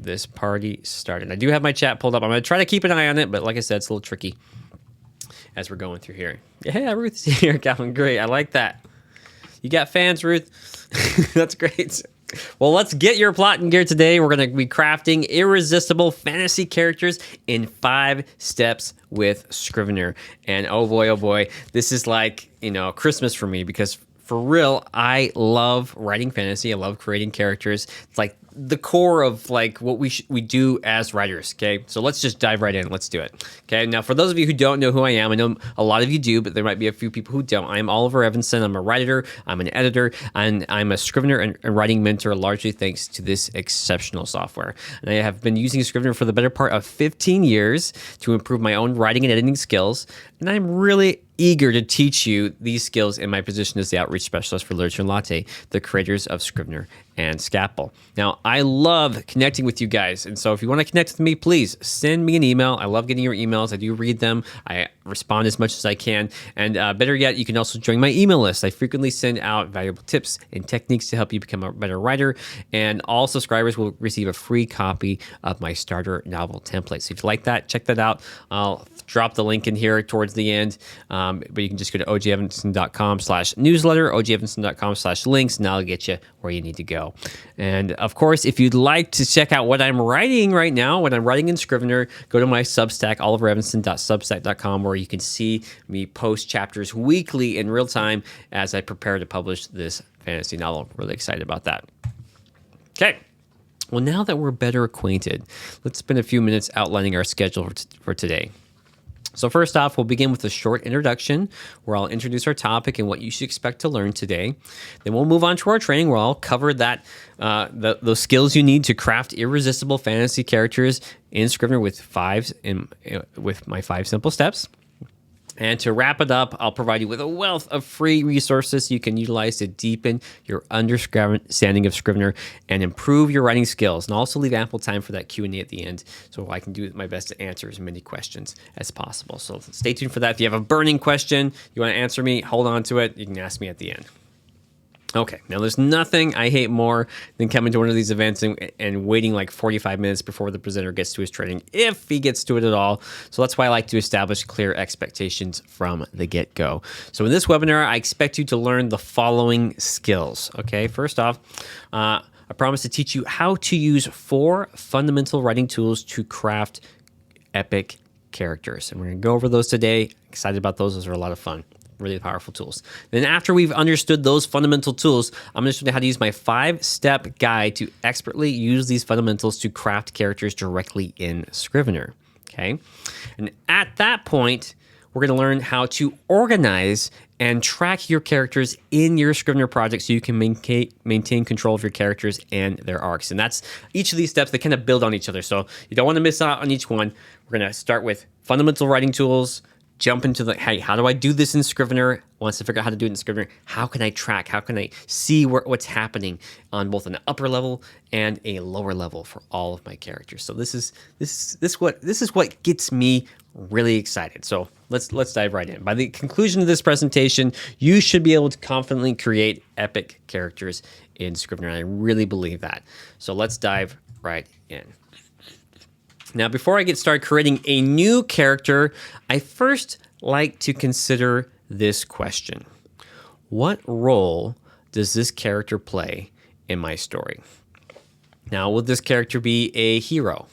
this party started. I do have my chat pulled up. I'm going to try to keep an eye on it, but like I said, it's a little tricky as we're going through here. Yeah, Ruth's here, Calvin. Great. I like that. You got fans, Ruth? That's great. Well, let's get your plot and gear today. We're going to be crafting irresistible fantasy characters in 5 steps with Scrivener. And oh boy, this is like, Christmas for me, because for real, I love writing fantasy. I love creating characters. It's like the core of like what we do as writers. Okay, so let's just dive right in. Let's do it. Okay, now for those of you who don't know who I am, I know a lot of you do, but there might be a few people who don't. I'm Oliver Evanson. I'm a writer. I'm an editor, and I'm a Scrivener and writing mentor, largely thanks to this exceptional software. And I have been using Scrivener for the better part of 15 years to improve my own writing and editing skills, and I'm really eager to teach you these skills in my position as the outreach specialist for Literature and Latte, the creators of Scrivener and Scapple. Now, I love connecting with you guys, and so if you want to connect with me, please send me an email. I love getting your emails. I do read them. I respond as much as I can, and better yet, you can also join my email list. I frequently send out valuable tips and techniques to help you become a better writer, and all subscribers will receive a free copy of my starter novel template. So if you like that, check that out. I'll drop the link in here towards the end, but you can just go to ogevanson.com/newsletter, ogevanson.com/links, and that'll get you where you need to go. And of course, if you'd like to check out what I'm writing right now, what I'm writing in Scrivener, go to my Substack, oliverevanson.substack.com, where you can see me post chapters weekly in real time as I prepare to publish this fantasy novel. Really excited about that. Okay. Well, now that we're better acquainted, let's spend a few minutes outlining our schedule for today. So first off, we'll begin with a short introduction where I'll introduce our topic and what you should expect to learn today. Then we'll move on to our training where I'll cover those skills you need to craft irresistible fantasy characters in Scrivener with my 5 simple steps. And to wrap it up, I'll provide you with a wealth of free resources you can utilize to deepen your understanding of Scrivener and improve your writing skills. And I'll also leave ample time for that Q&A at the end so I can do my best to answer as many questions as possible. So stay tuned for that. If you have a burning question, you want to answer me, hold on to it. You can ask me at the end. Okay, now there's nothing I hate more than coming to one of these events and waiting like 45 minutes before the presenter gets to his training, if he gets to it at all. So that's why I like to establish clear expectations from the get-go. So in this webinar, I expect you to learn the following skills. Okay, first off, I promise to teach you how to use 4 fundamental writing tools to craft epic characters. And we're going to go over those today. Excited about those. Those are a lot of fun. Really powerful tools. Then after we've understood those fundamental tools, I'm going to show you how to use my 5-step guide to expertly use these fundamentals to craft characters directly in Scrivener. Okay? And at that point, we're going to learn how to organize and track your characters in your Scrivener project so you can maintain control of your characters and their arcs. And that's each of these steps, they kind of build on each other. So you don't want to miss out on each one. We're going to start with fundamental writing tools, jump into hey, how do I do this in Scrivener? Once I figure out how to do it in Scrivener, how can I track? How can I see what's happening on both an upper level and a lower level for all of my characters? So this is what gets me really excited. So let's dive right in. By the conclusion of this presentation, you should be able to confidently create epic characters in Scrivener. And I really believe that. So let's dive right in. Now, before I get started creating a new character, I first like to consider this question. What role does this character play in my story? Now, will this character be a hero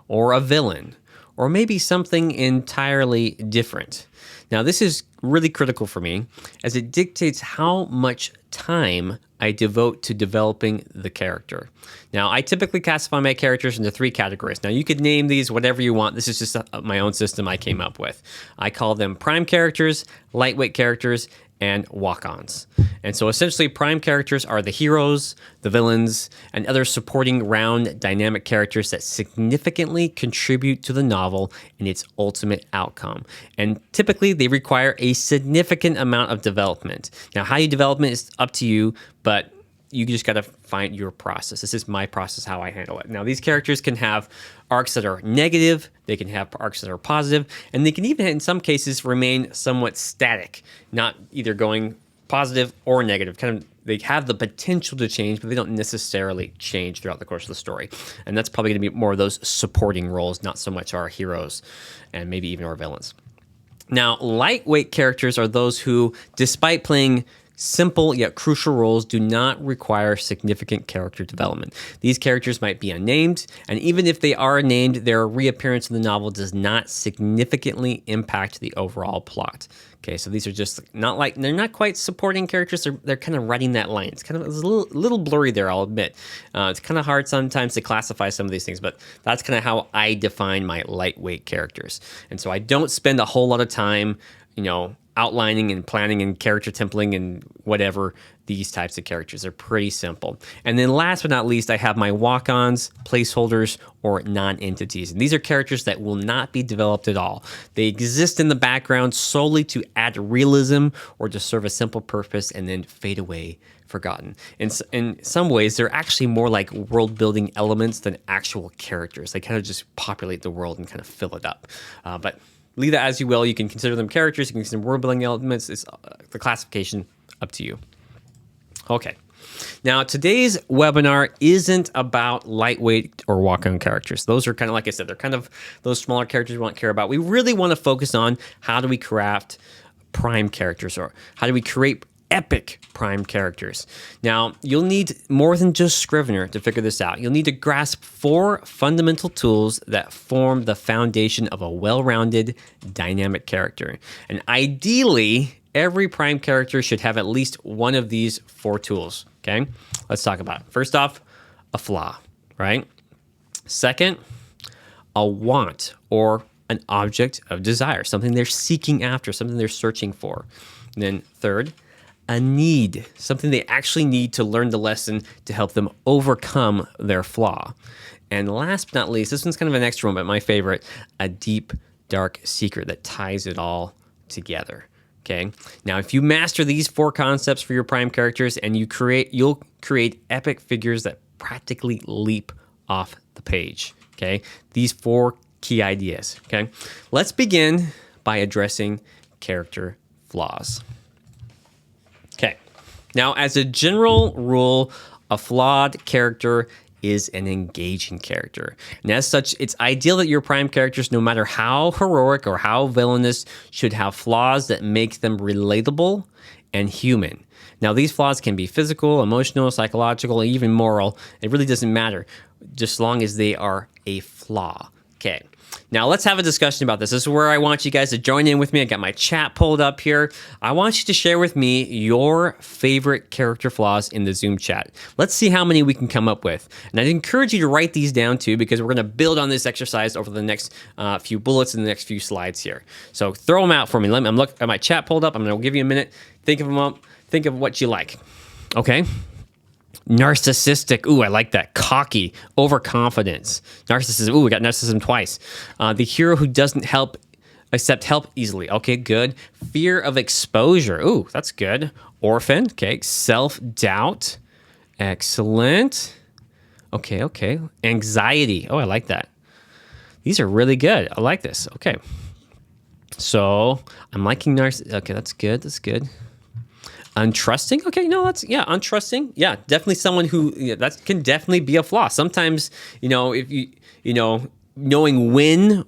or a villain or maybe something entirely different? Now, this is really critical for me as it dictates how much time I devote to developing the character. Now, I typically classify my characters into 3 categories. Now, you could name these whatever you want. This is just my own system I came up with. I call them prime characters, lightweight characters, and walk-ons. And so essentially prime characters are the heroes, the villains, and other supporting round dynamic characters that significantly contribute to the novel and its ultimate outcome. And typically they require a significant amount of development. Now, how you develop it is up to you, but you just got to find your process. This is my process, how I handle it. Now, these characters can have arcs that are negative, they can have arcs that are positive, and they can even, in some cases, remain somewhat static, not either going positive or negative, kind of they have the potential to change, but they don't necessarily change throughout the course of the story. And that's probably going to be more of those supporting roles, not so much our heroes and maybe even our villains. Now, lightweight characters are those who, despite playing simple yet crucial roles, do not require significant character development. These characters might be unnamed, and even if they are named, their reappearance in the novel does not significantly impact the overall plot. Okay, so these are just not like, they're not quite supporting characters, they're kind of running that line. It's kind of, it's a little blurry there, I'll admit. It's kind of hard sometimes to classify some of these things, but that's kind of how I define my lightweight characters. And so I don't spend a whole lot of time, outlining and planning and character templating and whatever these types of characters. Are pretty simple. And then last but not least, I have my walk-ons, placeholders, or non-entities. And these are characters that will not be developed at all. They exist in the background solely to add realism or to serve a simple purpose and then fade away, forgotten. In some ways, they're actually more like world-building elements than actual characters. They kind of just populate the world and kind of fill it up. But leave that as you will. You can consider them characters. You can consider them world-building elements. It's the classification up to you. Okay. Now, today's webinar isn't about lightweight or walk-on characters. Those are kind of, like I said, they're kind of those smaller characters we won't care about. We really want to focus on how do we craft prime characters, or how do we create epic prime characters. Now, you'll need more than just Scrivener to figure this out. You'll need to grasp 4 fundamental tools that form the foundation of a well-rounded, dynamic character. And ideally, every prime character should have at least one of these 4 tools, okay? Let's talk about it. First off, a flaw, right? Second, a want or an object of desire, something they're seeking after, something they're searching for. And then third, a need, something they actually need to learn the lesson to help them overcome their flaw. And last but not least, this one's kind of an extra one, but my favorite, a deep, dark secret that ties it all together. Okay. Now, if you master these 4 concepts for your prime characters, and you'll create epic figures that practically leap off the page. Okay. These 4 key ideas. Okay. Let's begin by addressing character flaws. Okay. Now, as a general rule, a flawed character is an engaging character. And as such, it's ideal that your prime characters, no matter how heroic or how villainous, should have flaws that make them relatable and human. Now, these flaws can be physical, emotional, psychological, even moral. It really doesn't matter, just as long as they are a flaw. Okay. Now, let's have a discussion about this. This is where I want you guys to join in with me. I got my chat pulled up here. I want you to share with me your favorite character flaws in the Zoom chat. Let's see how many we can come up with. And I'd encourage you to write these down too, because we're going to build on this exercise over the next few bullets and the next few slides here. So throw them out for me. I'm looking at my chat pulled up. I'm going to give you a minute. Think of them up. Think of what you like. Okay. Narcissistic. Ooh, I like that. Cocky. Overconfidence. Narcissism. Ooh, we got narcissism twice. The hero who doesn't accept help easily. Okay, good. Fear of exposure. Ooh, that's good. Orphan. Okay. Self-doubt. Excellent. Okay. Anxiety. Oh, I like that. These are really good. I like this. Okay. So I'm liking narcissism. Okay, that's good. Untrusting. Okay, no, untrusting. Yeah, definitely someone who that can definitely be a flaw. Sometimes, if knowing when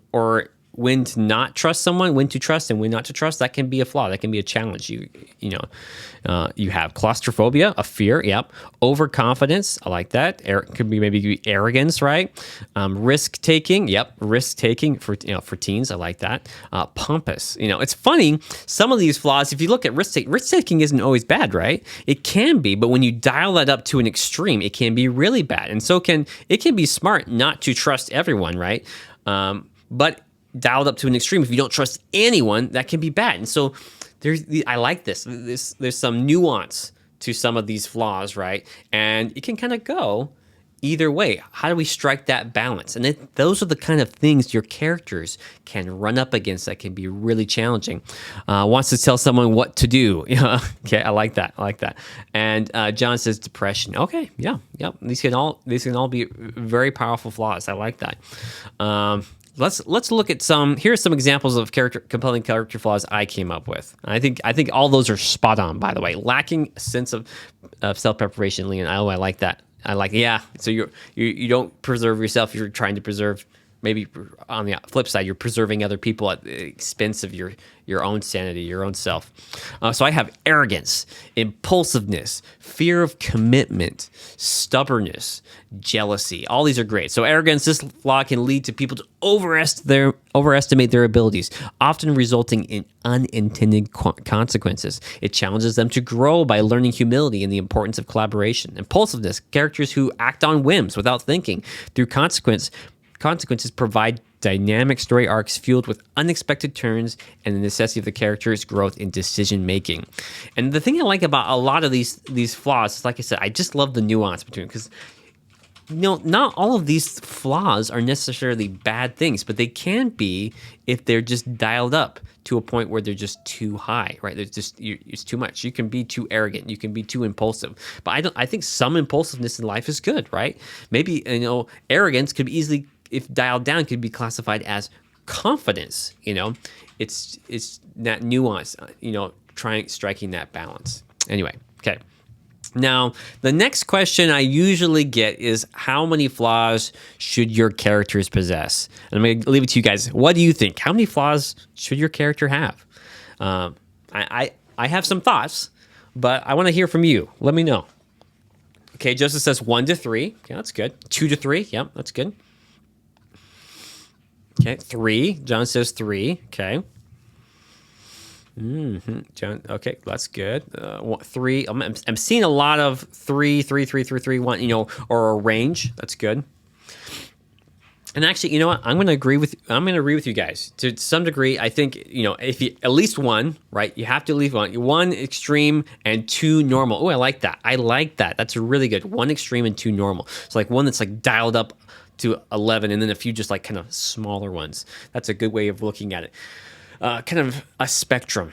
to not trust someone, when to trust and when not to trust, that can be a flaw. That can be a challenge. You have claustrophobia, a fear. Yep. Overconfidence. I like that. Could be maybe arrogance, right? Risk taking. Yep. Risk taking for teens. I like that. Pompous. It's funny. Some of these flaws, if you look at risk taking isn't always bad, right? It can be, but when you dial that up to an extreme, it can be really bad. And so it can be smart not to trust everyone, right? But dialed up to an extreme, if you don't trust anyone, that can be bad. And so I like this. There's some nuance to some of these flaws, right? And it can kind of go either way. How do we strike that balance? And those are the kind of things your characters can run up against that can be really challenging. Wants to tell someone what to do. Okay, I like that. And John says depression. Okay, yeah. These can all be very powerful flaws. I like that. let's look at some. Here's some examples of compelling character flaws I came up with. I think all those are spot on. By the way, lacking a sense of self-preservation, Leon. Oh, I like that. Yeah. So you don't preserve yourself. You're trying to preserve. Maybe on the flip side, you're preserving other people at the expense of your own sanity, your own self. So I have arrogance, impulsiveness, fear of commitment, stubbornness, jealousy. All these are great. So arrogance, this flaw can lead to people to overestimate their abilities, often resulting in unintended consequences. It challenges them to grow by learning humility and the importance of collaboration. Impulsiveness, characters who act on whims without thinking. Through consequences provide dynamic story arcs fueled with unexpected turns and the necessity of the character's growth in decision making. And the thing I like about a lot of these flaws is, like I said, I just love the nuance between, because not all of these flaws are necessarily bad things, but they can be if they're just dialed up to a point where they're just too high, right? It's too much. You can be too arrogant. You can be too impulsive. But I think some impulsiveness in life is good, right? Maybe, arrogance could be easily, if dialed down, could be classified as confidence. It's that nuance, striking that balance. Anyway, okay. Now, the next question I usually get is, how many flaws should your characters possess? And I'm going to leave it to you guys. What do you think? How many flaws should your character have? I have some thoughts, but I want to hear from you. Let me know. Okay, Joseph says 1 to 3. Okay, that's good. 2 to 3. Yep, that's good. Okay, 3. John says 3. Okay. John. Okay, that's good. 3. I'm seeing a lot of 3, 3, 3, 3, 3, 1. Or a range. That's good. And actually, you know what? I'm going to agree with you guys to some degree. I think if you at least one, right? You have to leave one extreme and 2 normal. Oh, I like that. That's really good. 1 extreme and 2 normal. So like one that's like dialed up to 11, and then a few just like kind of smaller ones. That's a good way of looking at it. Kind of a spectrum,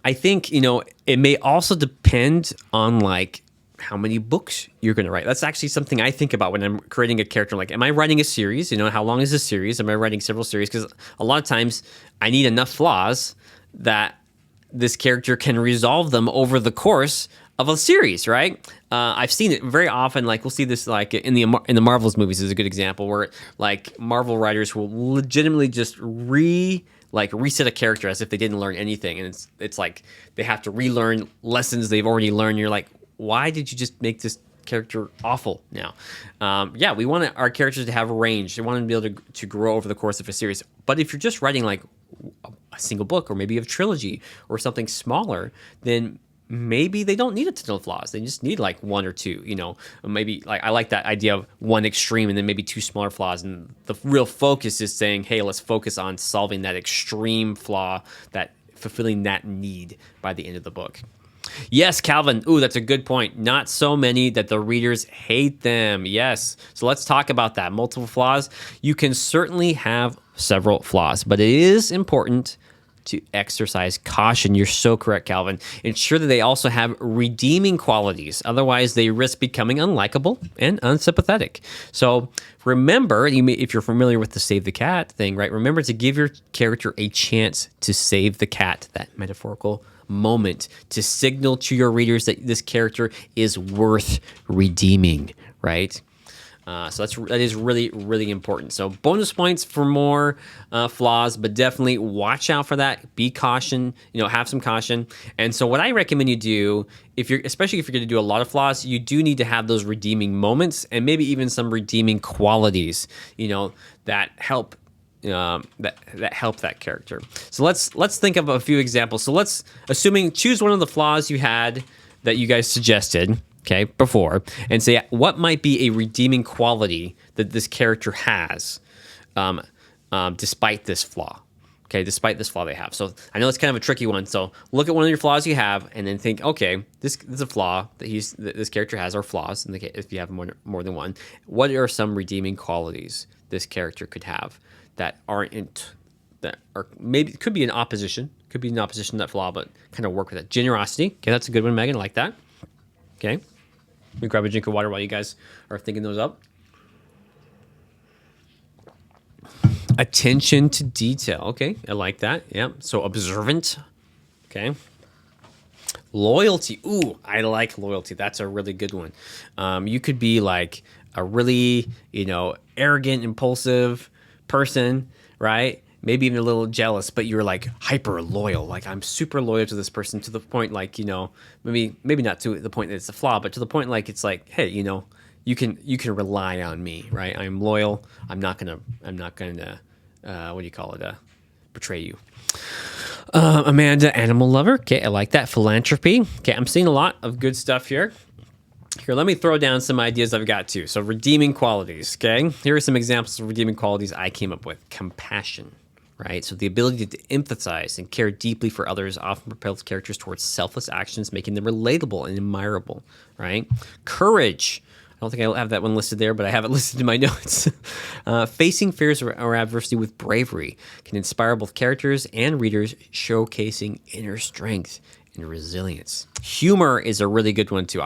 I think, it may also depend on like how many books you're going to write. That's actually something I think about when I'm creating a character. Like, am I writing a series? How long is a series? Am I writing several series? Because a lot of times I need enough flaws that this character can resolve them over the course of a series, right? I've seen it very often. Like, we'll see this like in the Marvel's movies is a good example, where like Marvel writers will legitimately just reset a character as if they didn't learn anything, and it's like they have to relearn lessons they've already learned. You're like, why did you just make this character awful now? We want our characters to have range. They want to be able to grow over the course of a series. But if you're just writing like a single book, or maybe a trilogy or something smaller, then maybe they don't need a ton of flaws. They just need like 1 or 2, maybe like I like that idea of 1 extreme and then maybe 2 smaller flaws. And the real focus is saying, hey, let's focus on solving that extreme flaw, that fulfilling that need by the end of the book. Yes, Calvin. Ooh, that's a good point. Not so many that the readers hate them. Yes. So let's talk about that. Multiple flaws. You can certainly have several flaws, but it is important to exercise caution. You're so correct, Calvin. Ensure that they also have redeeming qualities. Otherwise, they risk becoming unlikable and unsympathetic. So remember, if you're familiar with the save the cat thing, right? Remember to give your character a chance to save the cat, that metaphorical moment, to signal to your readers that this character is worth redeeming, right? So that is really, really important. So bonus points for more flaws, but definitely watch out for that. Be caution, have some caution. And so what I recommend you do, especially if you're going to do a lot of flaws, you do need to have those redeeming moments and maybe even some redeeming qualities, that help. That help that character. So let's think of a few examples. So choose one of the flaws you had that you guys suggested, okay, before, and say what might be a redeeming quality that this character has, despite this flaw. Okay, despite this flaw they have. So I know it's kind of a tricky one. So look at one of your flaws you have, and then think, okay, this is a flaw that this character has, or flaws. If you have more than one, what are some redeeming qualities this character could have that maybe could be in opposition to that flaw, but kind of work with it. Generosity. Okay, that's a good one, Megan. I like that. Okay. Let me grab a drink of water while you guys are thinking those up. Attention to detail. Okay, I like that. Yeah. So observant. Okay. Loyalty. Ooh, I like loyalty. That's a really good one. You could be like a really, arrogant, impulsive person, right? Maybe even a little jealous, but you're like hyper loyal. Like I'm super loyal to this person to the point, like maybe not to the point that it's a flaw, but to the point like it's like, hey, you can rely on me, right? I'm loyal. I'm not gonna what do you call it? Betray you. Amanda, animal lover. Okay, I like that. Philanthropy. Okay, I'm seeing a lot of good stuff here. Here, let me throw down some ideas I've got too. So, redeeming qualities. Okay, here are some examples of redeeming qualities I came up with. Compassion, right? So, the ability to empathize and care deeply for others often propels characters towards selfless actions, making them relatable and admirable, right? Courage. I don't think I have that one listed there, but I have it listed in my notes. Facing fears or adversity with bravery can inspire both characters and readers, showcasing inner strength and resilience. Humor is a really good one too.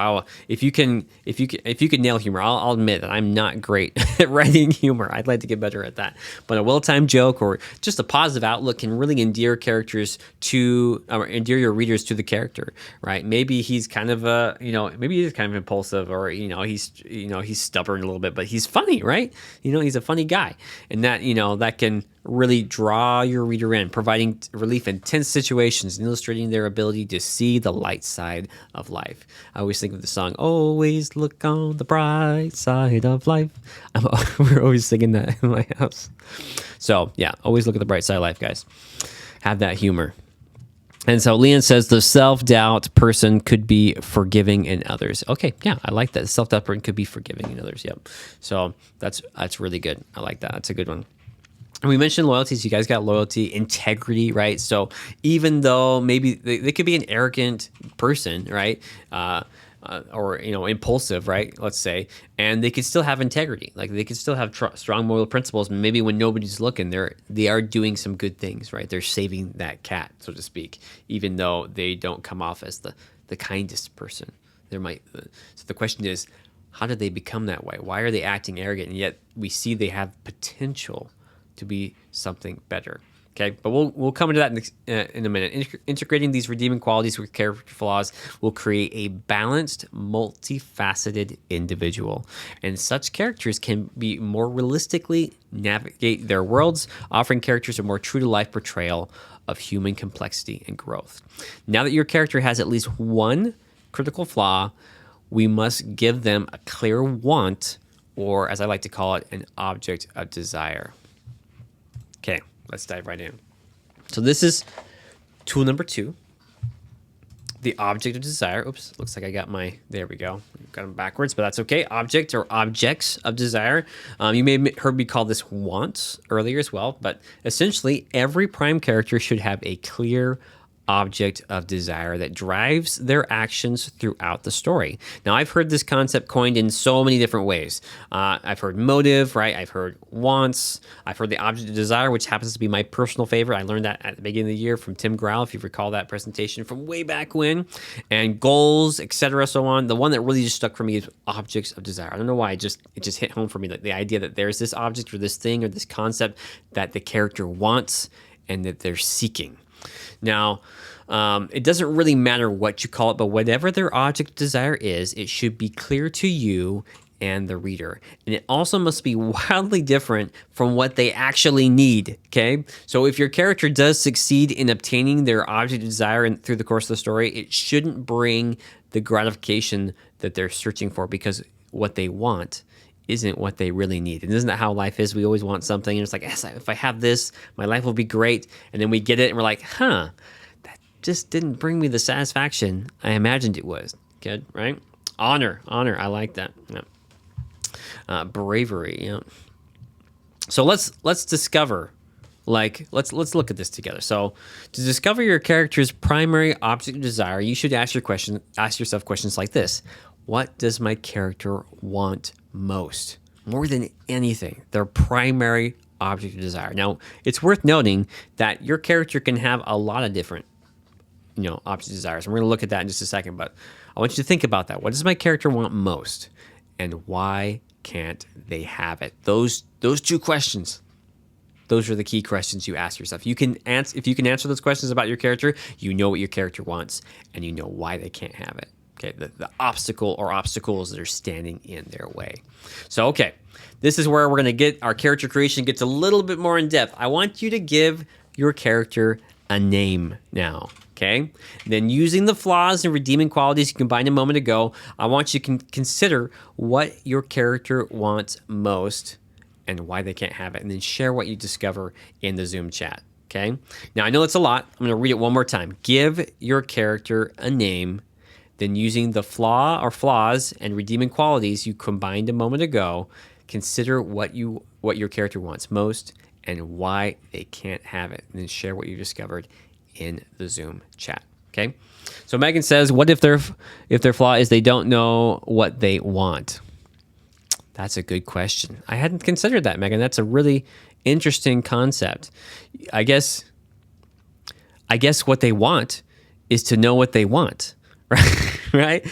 If you can nail humor, I'll admit that I'm not great at writing humor. I'd like to get better at that. But a well-timed joke or just a positive outlook can really endear your readers to the character, right? Maybe he's kind of maybe he is kind of impulsive, or he's stubborn a little bit, but he's funny, right? He's a funny guy, and that can really draw your reader in, providing relief in tense situations and illustrating their ability to see the light side of life. I always think of the song, "Always look on the bright side of life." We're always singing that in my house. So yeah, always look at the bright side of life, guys. Have that humor. And so Leon says the self-doubt person could be forgiving in others. Okay, yeah, I like that. The self-doubt person could be forgiving in others. Yep. So that's really good. I like that. That's a good one. And we mentioned loyalties. You guys got loyalty, integrity, right? So even though maybe they could be an arrogant person, right? Or impulsive, right? Let's say, and they could still have integrity. Like they could still have strong moral principles. Maybe when nobody's looking, they are doing some good things, right? They're saving that cat, so to speak, even though they don't come off as the kindest person. So the question is, how did they become that way? Why are they acting arrogant? And yet we see they have potential to be something better. Okay, but we'll come into that in a minute. Integrating these redeeming qualities with character flaws will create a balanced, multifaceted individual. And such characters can be more realistically navigate their worlds, offering characters a more true-to-life portrayal of human complexity and growth. Now that your character has at least one critical flaw, we must give them a clear want, or as I like to call it, an object of desire. Okay, let's dive right in. So this is tool number 2, the object of desire. Oops, looks like I got there we go. Got them backwards, but that's okay. Object or objects of desire. You may have heard me call this wants earlier as well, but essentially every prime character should have a clear object of desire that drives their actions throughout the story. Now, I've heard this concept coined in so many different ways. I've heard motive, right? I've heard wants. I've heard the object of desire, which happens to be my personal favorite. I learned that at the beginning of the year from Tim Grau, if you recall that presentation from way back when. And goals, etc., so on. The one that really just stuck for me is objects of desire. I don't know why it just hit home for me, that the idea that there's this object or this thing or this concept that the character wants and that they're seeking. Now, it doesn't really matter what you call it, but whatever their object of desire is, it should be clear to you and the reader. And it also must be wildly different from what they actually need, okay? So if your character does succeed in obtaining their object of desire through the course of the story, it shouldn't bring the gratification that they're searching for, because what they want isn't what they really need. And isn't that how life is? We always want something, and it's like, yes, if I have this, my life will be great. And then we get it, and we're like, that just didn't bring me the satisfaction I imagined it was. Good, right? Honor, I like that. Yeah. Bravery, yeah. So let's discover, let's look at this together. So to discover your character's primary object of desire, you should ask yourself questions like this: what does my character want most? More than anything, their primary object of desire. Now, it's worth noting that your character can have a lot of different, object desires. And we're going to look at that in just a second, but I want you to think about that. What does my character want most? And why can't they have it? Those two questions. Those are the key questions you ask yourself. You can answer if you can answer those questions about your character, you know what your character wants, and you know why they can't have it. Okay, the obstacle or obstacles that are standing in their way. So, okay, this is where we're going to get our character creation gets a little bit more in depth. I want you to give your character a name now. Okay, then using the flaws and redeeming qualities you combined a moment ago, I want you to consider what your character wants most and why they can't have it, and then share what you discover in the Zoom chat. Okay, now I know it's a lot. I'm going to read it one more time. Give your character a name, then using the flaw or flaws and redeeming qualities you combined a moment ago, consider what your character wants most and why they can't have it, and then share what you discovered in the Zoom chat. Okay, so Megan says, what if their flaw is they don't know what they want? That's a good question. I hadn't considered that, Megan. That's a really interesting concept. I guess what they want is to know what they want, right? Right?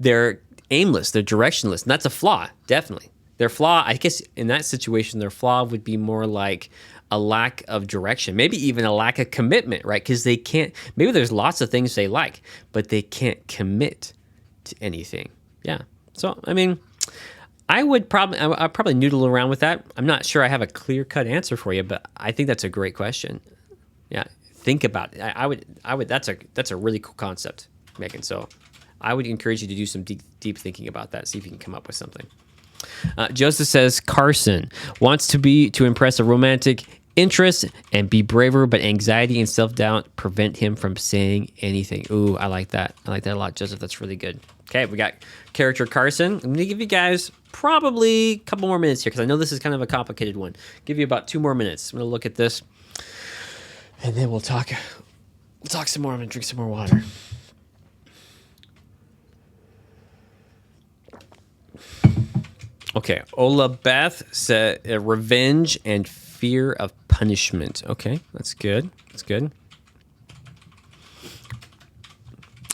They're aimless, they're directionless, and that's a flaw, definitely. Their flaw, I guess in that situation, their flaw would be more like a lack of direction, maybe even a lack of commitment, right? Because they can't, maybe there's lots of things they like, but they can't commit to anything. Yeah. So, I mean, I'd probably noodle around with that. I'm not sure I have a clear-cut answer for you, but I think that's a great question. Yeah. Think about it. I would, that's a really cool concept, Megan. So I would encourage you to do some deep thinking about that. See if you can come up with something. Joseph says Carson wants to impress a romantic interest and be braver, but anxiety and self-doubt prevent him from saying anything. Ooh, I like that. I like that a lot, Joseph. That's really good. Okay, we got character Carson. I'm going to give you guys probably a couple more minutes here because I know this is kind of a complicated one. Give you about 2 more minutes. I'm going to look at this, and then we'll talk some more. I'm going to drink some more water. Okay, Ola Beth said revenge and fear of punishment. Okay, that's good. That's good.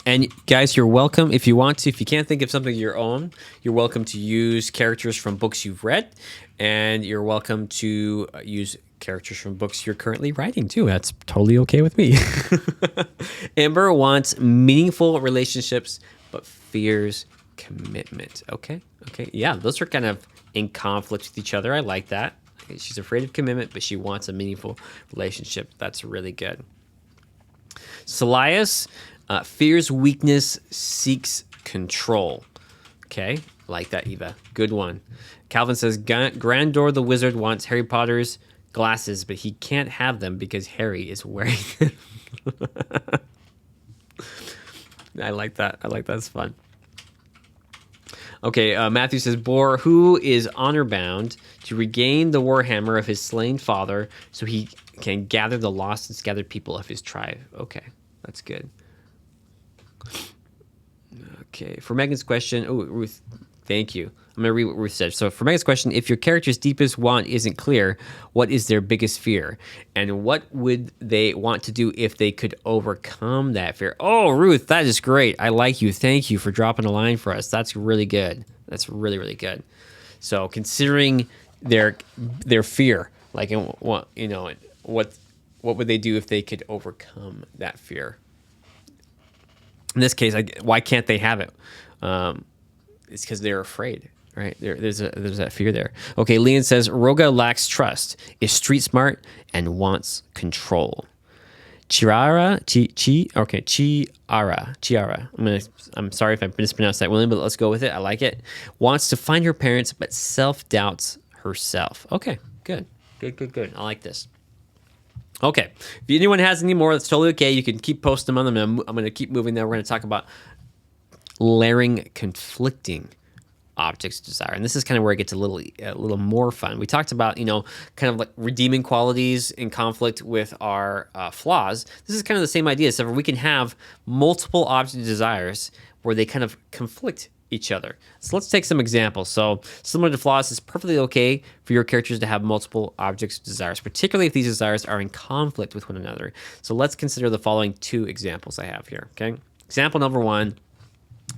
And guys, you're welcome if you want to. If you can't think of something of your own, you're welcome to use characters from books you've read, and you're welcome to use characters from books you're currently writing too. That's totally okay with me. Amber wants meaningful relationships, but fears commitment. Okay. Yeah, those are kind of in conflict with each other. I like that. She's afraid of commitment, but she wants a meaningful relationship. That's really good. Salias fears weakness, seeks control. Okay, like that, Eva. Good one. Calvin says Grandor the wizard wants Harry Potter's glasses, but he can't have them because Harry is wearing them. I like that. It's fun. Okay, Matthew says, Bor, who is honor-bound to regain the warhammer of his slain father so he can gather the lost and scattered people of his tribe. Okay, that's good. Okay, for Megan's question, Ruth, thank you. I'm going to read what Ruth said. So for Megan's question, if your character's deepest want isn't clear, what is their biggest fear? And what would they want to do if they could overcome that fear? Oh, Ruth, that is great. I like you. Thank you for dropping a line for us. That's really good. That's really, really good. So considering their fear, like, what would they do if they could overcome that fear? In this case, why can't they have it? It's because they're afraid. Right, there's that fear there. Okay, Leon says Roga lacks trust, is street smart, and wants control. Chiara. I'm sorry if I mispronounced that, William, but let's go with it. I like it. Wants to find her parents, but self-doubts herself. Okay, good. I like this. Okay, if anyone has any more, that's totally okay. You can keep posting them on them. I'm going to keep moving there. We're going to talk about layering conflicting objects of desire, and this is kind of where it gets a little more fun. We talked about kind of like redeeming qualities in conflict with our flaws. This is kind of the same idea. So we can have multiple object of desires where they kind of conflict each other. So let's take some examples. So similar to flaws, it's perfectly okay for your characters to have multiple objects of desires, particularly if these desires are in conflict with one another. So let's consider the following 2 examples I have here. Okay, example number 1.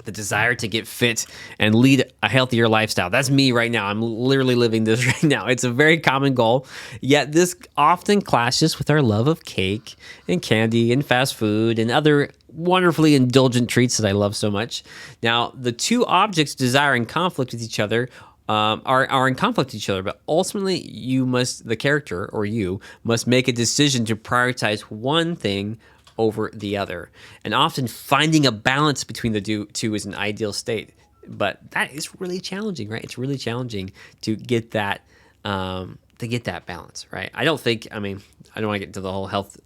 the desire to get fit and lead a healthier lifestyle. That's me right now. I'm literally living this right now. It's a very common goal, yet this often clashes with our love of cake and candy and fast food and other wonderfully indulgent treats that I love so much. Now, the two objects desire in conflict with each other are in conflict with each other, but ultimately the character or you must make a decision to prioritize one thing over the other. And often finding a balance between the two is an ideal state. But that is really challenging, right? It's really challenging to get that balance, right? I don't want to get into the whole health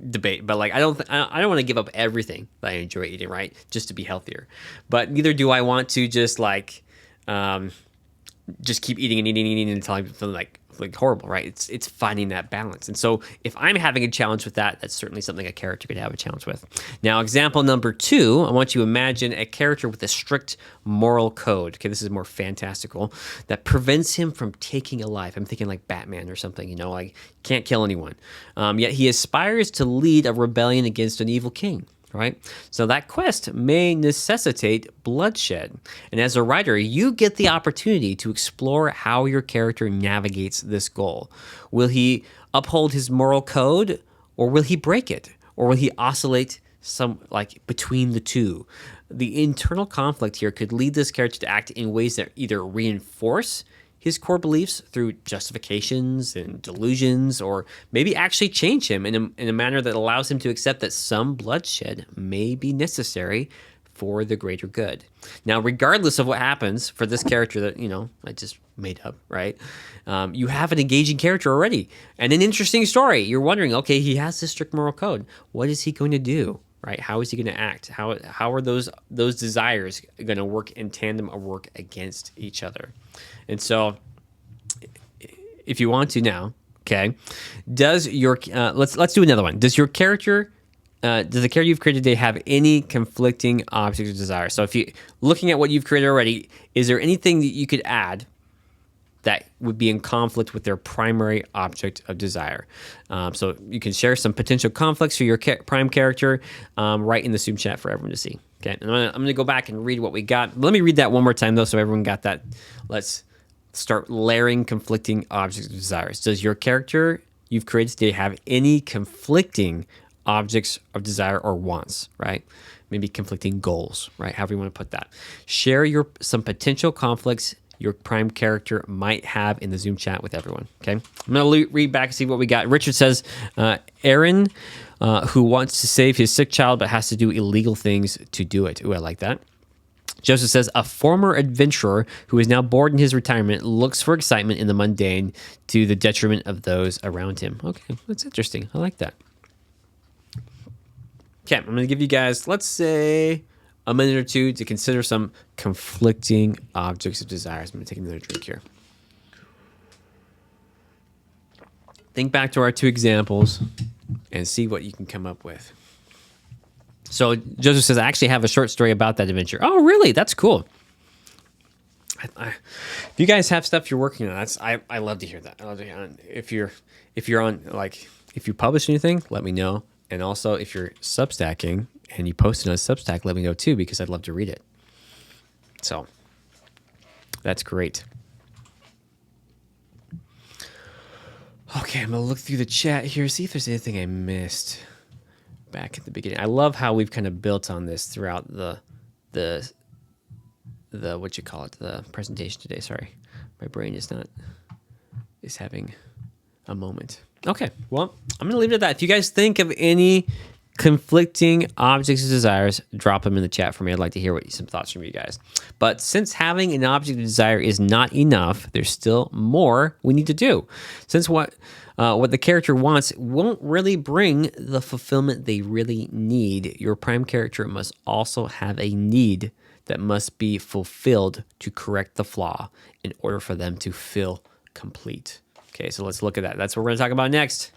debate, but like I don't want to give up everything that I enjoy eating, right? Just to be healthier. But neither do I want to just keep eating and eating until I'm feeling like horrible, right? It's finding that balance. And so if I'm having a challenge with that, that's certainly something a character could have a challenge with. Now, example number 2, I want you to imagine a character with a strict moral code. Okay, this is more fantastical, that prevents him from taking a life. I'm thinking like Batman or something, like can't kill anyone. Yet he aspires to lead a rebellion against an evil king. Right? So that quest may necessitate bloodshed. And as a writer, you get the opportunity to explore how your character navigates this goal. Will he uphold his moral code, or will he break it? Or will he oscillate between the two? The internal conflict here could lead this character to act in ways that either reinforce his core beliefs through justifications and delusions, or maybe actually change him in a manner that allows him to accept that some bloodshed may be necessary for the greater good. Now, regardless of what happens for this character that, I just made up, right? You have an engaging character already and an interesting story. You're wondering, okay, he has this strict moral code. What is he going to do? Right? How is he going to act? How are those desires going to work in tandem or work against each other? And so, if you want to now, okay, does your let's do another one. Does the character you've created today have any conflicting objects of desire? So, if you looking at what you've created already, is there anything that you could add that would be in conflict with their primary object of desire? So you can share some potential conflicts for your prime character right in the Zoom chat for everyone to see. Okay, and I'm gonna go back and read what we got. Let me read that one more time though, so everyone got that. Let's start layering conflicting objects of desires. Does your character you've created today have any conflicting objects of desire or wants? Right? Maybe conflicting goals. Right? However you want to put that. Share some potential conflicts your prime character might have in the Zoom chat with everyone. Okay, I'm going to read back and see what we got. Richard says, Aaron, who wants to save his sick child but has to do illegal things to do it. Ooh, I like that. Joseph says, a former adventurer who is now bored in his retirement looks for excitement in the mundane to the detriment of those around him. Okay, that's interesting. I like that. Okay, I'm going to give you guys, let's say, a minute or two to consider some conflicting objects of desire. I'm going to take another drink here. Think back to our 2 examples and see what you can come up with. So Joseph says, I actually have a short story about that adventure. Oh, really? That's cool. If you guys have stuff you're working on, I love to hear that. I love to hear that. If you publish anything, let me know. And also, if you're Substacking and you post it on Substack, let me know too, because I'd love to read it. So that's great. Okay, I'm gonna look through the chat here, see if there's anything I missed back at the beginning. I love how we've kind of built on this throughout the the presentation today. Sorry, my brain is having a moment. Okay, well, I'm gonna leave it at that. If you guys think of any conflicting objects of desires, drop them in the chat for me. I'd like to hear some thoughts from you guys. But since having an object of desire is not enough, there's still more we need to do. Since what the character wants won't really bring the fulfillment they really need, your prime character must also have a need that must be fulfilled to correct the flaw in order for them to feel complete. Okay, so let's look at that. That's what we're going to talk about next.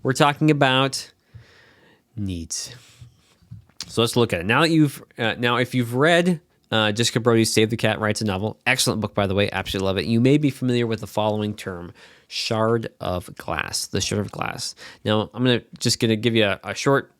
We're talking about needs. So let's look at it. Now that if you've read Jessica Brody's Save the Cat Writes a Novel, excellent book, by the way, absolutely love it. You may be familiar with the following term, shard of glass, the shard of glass. Now, I'm going to give you a short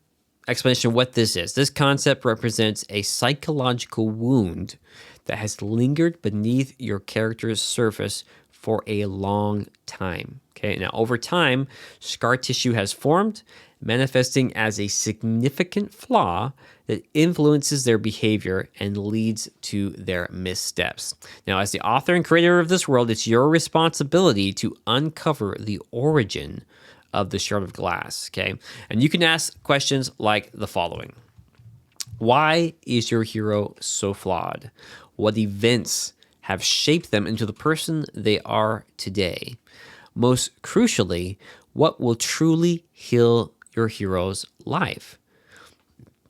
explanation of what this is. This concept represents a psychological wound that has lingered beneath your character's surface for a long time. Okay, now over time, scar tissue has formed, manifesting as a significant flaw that influences their behavior and leads to their missteps. Now, as the author and creator of this world, it's your responsibility to uncover the origin of the shard of glass, okay? And you can ask questions like the following. Why is your hero so flawed? What events have shaped them into the person they are today? Most crucially, what will truly heal your hero's life?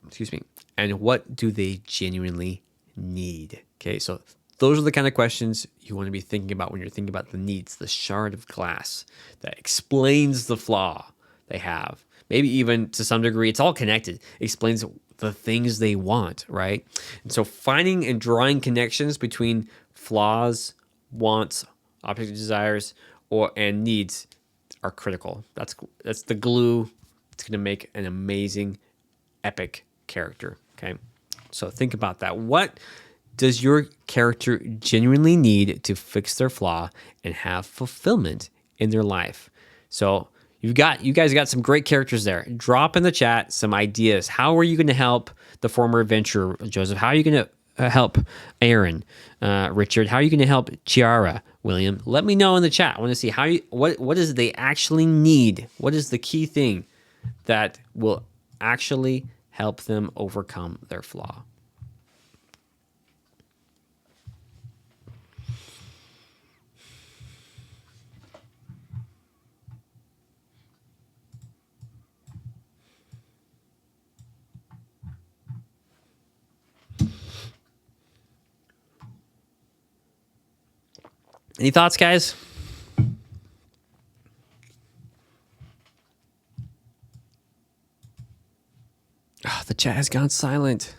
Excuse me. And what do they genuinely need? Okay, so those are the kind of questions you want to be thinking about when you're thinking about the needs, the shard of glass that explains the flaw they have. Maybe even to some degree, it's all connected. It explains the things they want, right? And so finding and drawing connections between flaws, wants, object desires, and needs are critical. That's the glue. It's going to make an amazing, epic character, okay? So think about that. What does your character genuinely need to fix their flaw and have fulfillment in their life? So you guys got some great characters there. Drop in the chat some ideas. How are you going to help the former adventurer, Joseph? How are you going to help Aaron, Richard? How are you going to help Chiara, William? Let me know in the chat. I want to see what is they actually need. What is the key thing that will actually help them overcome their flaw? Any thoughts, guys? Oh, the chat has gone silent.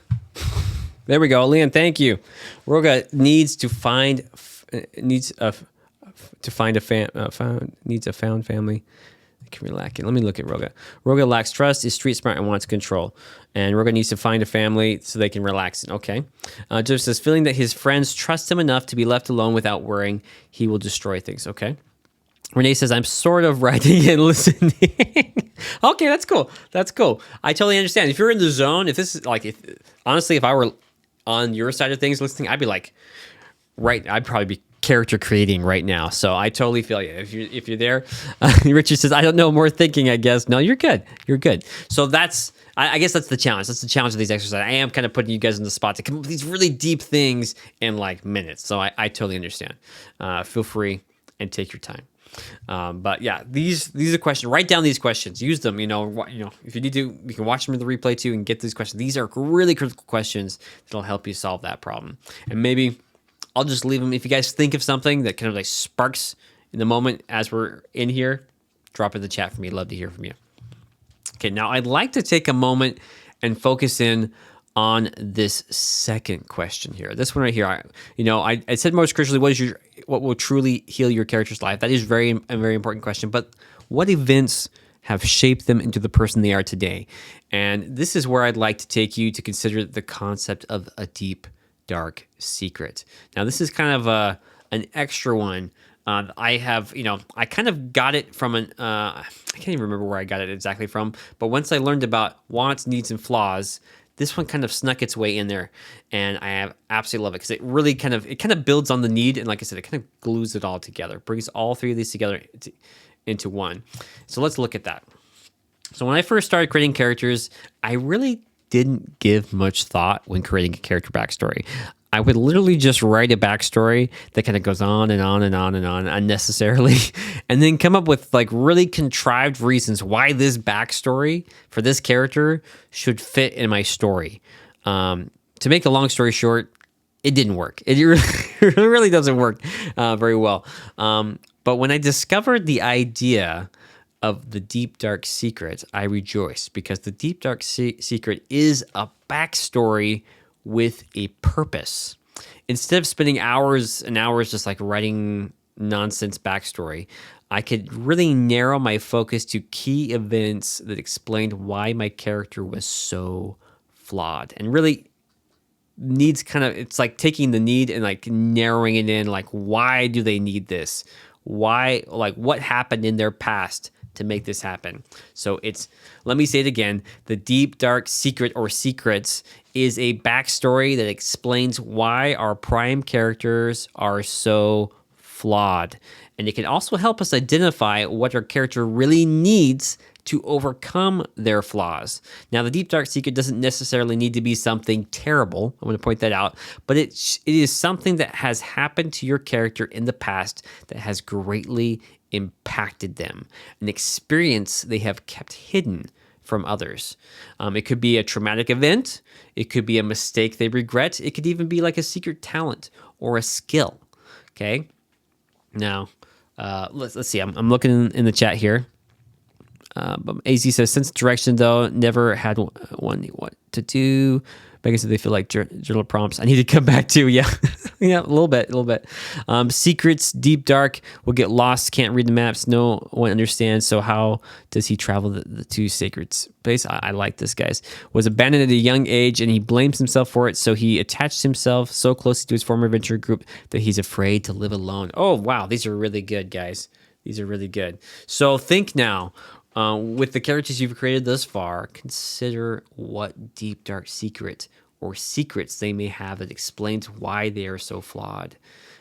There we go, Leon. Thank you. Roga needs to find needs a found family. Can relax. Let me look at Roga. Roga lacks trust, is street smart, and wants control. And Roga needs to find a family so they can relax. Okay. Joseph says, feeling that his friends trust him enough to be left alone without worrying he will destroy things. Okay. Renee says, I'm sort of writing and listening. Okay, that's cool. That's cool. I totally understand. If you're in the zone, if this is like, honestly, if I were on your side of things listening, I'd be like, I'd probably be character creating right now. So I totally feel you. If you're there, Richard says, I don't know, more thinking, I guess. No, you're good. You're good. So I guess that's the challenge. That's the challenge of these exercises. I am kind of putting you guys in the spot to come up with these really deep things in like minutes. So I totally understand. Feel free and take your time. But yeah, these are questions. Write down these questions. Use them. If you need to, you can watch them in the replay too and get these questions. These are really critical questions that'll help you solve that problem. And maybe I'll just leave them. If you guys think of something that kind of like sparks in the moment as we're in here, drop in the chat for me. I'd love to hear from you. Okay, now I'd like to take a moment and focus in on this second question here. This one right here. I said most crucially, what will truly heal your character's life? That is a very important question. But what events have shaped them into the person they are today? And this is where I'd like to take you to consider the concept of a deep, dark secret. Now, this is kind of an extra one. I kind of got it from I can't even remember where I got it exactly from. But once I learned about wants, needs, and flaws, this one kind of snuck its way in there, and I absolutely love it because it really kind of builds on the need, and like I said, it kind of glues it all together, brings all three of these together into one. So let's look at that. So when I first started creating characters, I really didn't give much thought when creating a character backstory. I would literally just write a backstory that kind of goes on and on and on and on unnecessarily, and then come up with like really contrived reasons why this backstory for this character should fit in my story. To make a long story short, it didn't work. It really doesn't work very well. But when I discovered the idea of the deep, dark secret, I rejoiced because the deep, dark secret is a backstory with a purpose. Instead of spending hours and hours just like writing nonsense backstory, I could really narrow my focus to key events that explained why my character was so flawed, and really needs kind of, it's like taking the need and like narrowing it in, like why do they need this? Why, like what happened in their past to make this happen? So it's, let me say it again, the deep dark secret or secrets is a backstory that explains why our prime characters are so flawed. And it can also help us identify what our character really needs to overcome their flaws. Now, the deep dark secret doesn't necessarily need to be something terrible. I'm going to point that out, but it is something that has happened to your character in the past that has greatly impacted them, an experience they have kept hidden from others. It could be a traumatic event. It could be a mistake they regret. It could even be like a secret talent or a skill. Okay. Now, let's see. I'm looking in the chat here. But AZ says, sense direction, though, never had one what to do. Megan said they feel like journal prompts. I need to come back to, yeah. Yeah, a little bit. Secrets, deep dark, will get lost, can't read the maps, no one understands, so how does he travel the two sacred space? I like this, guys. Was abandoned at a young age, and he blames himself for it, so he attached himself so closely to his former adventure group that he's afraid to live alone. Oh, wow, these are really good, guys. These are really good. So think now, with the characters you've created thus far, consider what deep, dark secret or secrets they may have that explains why they are so flawed.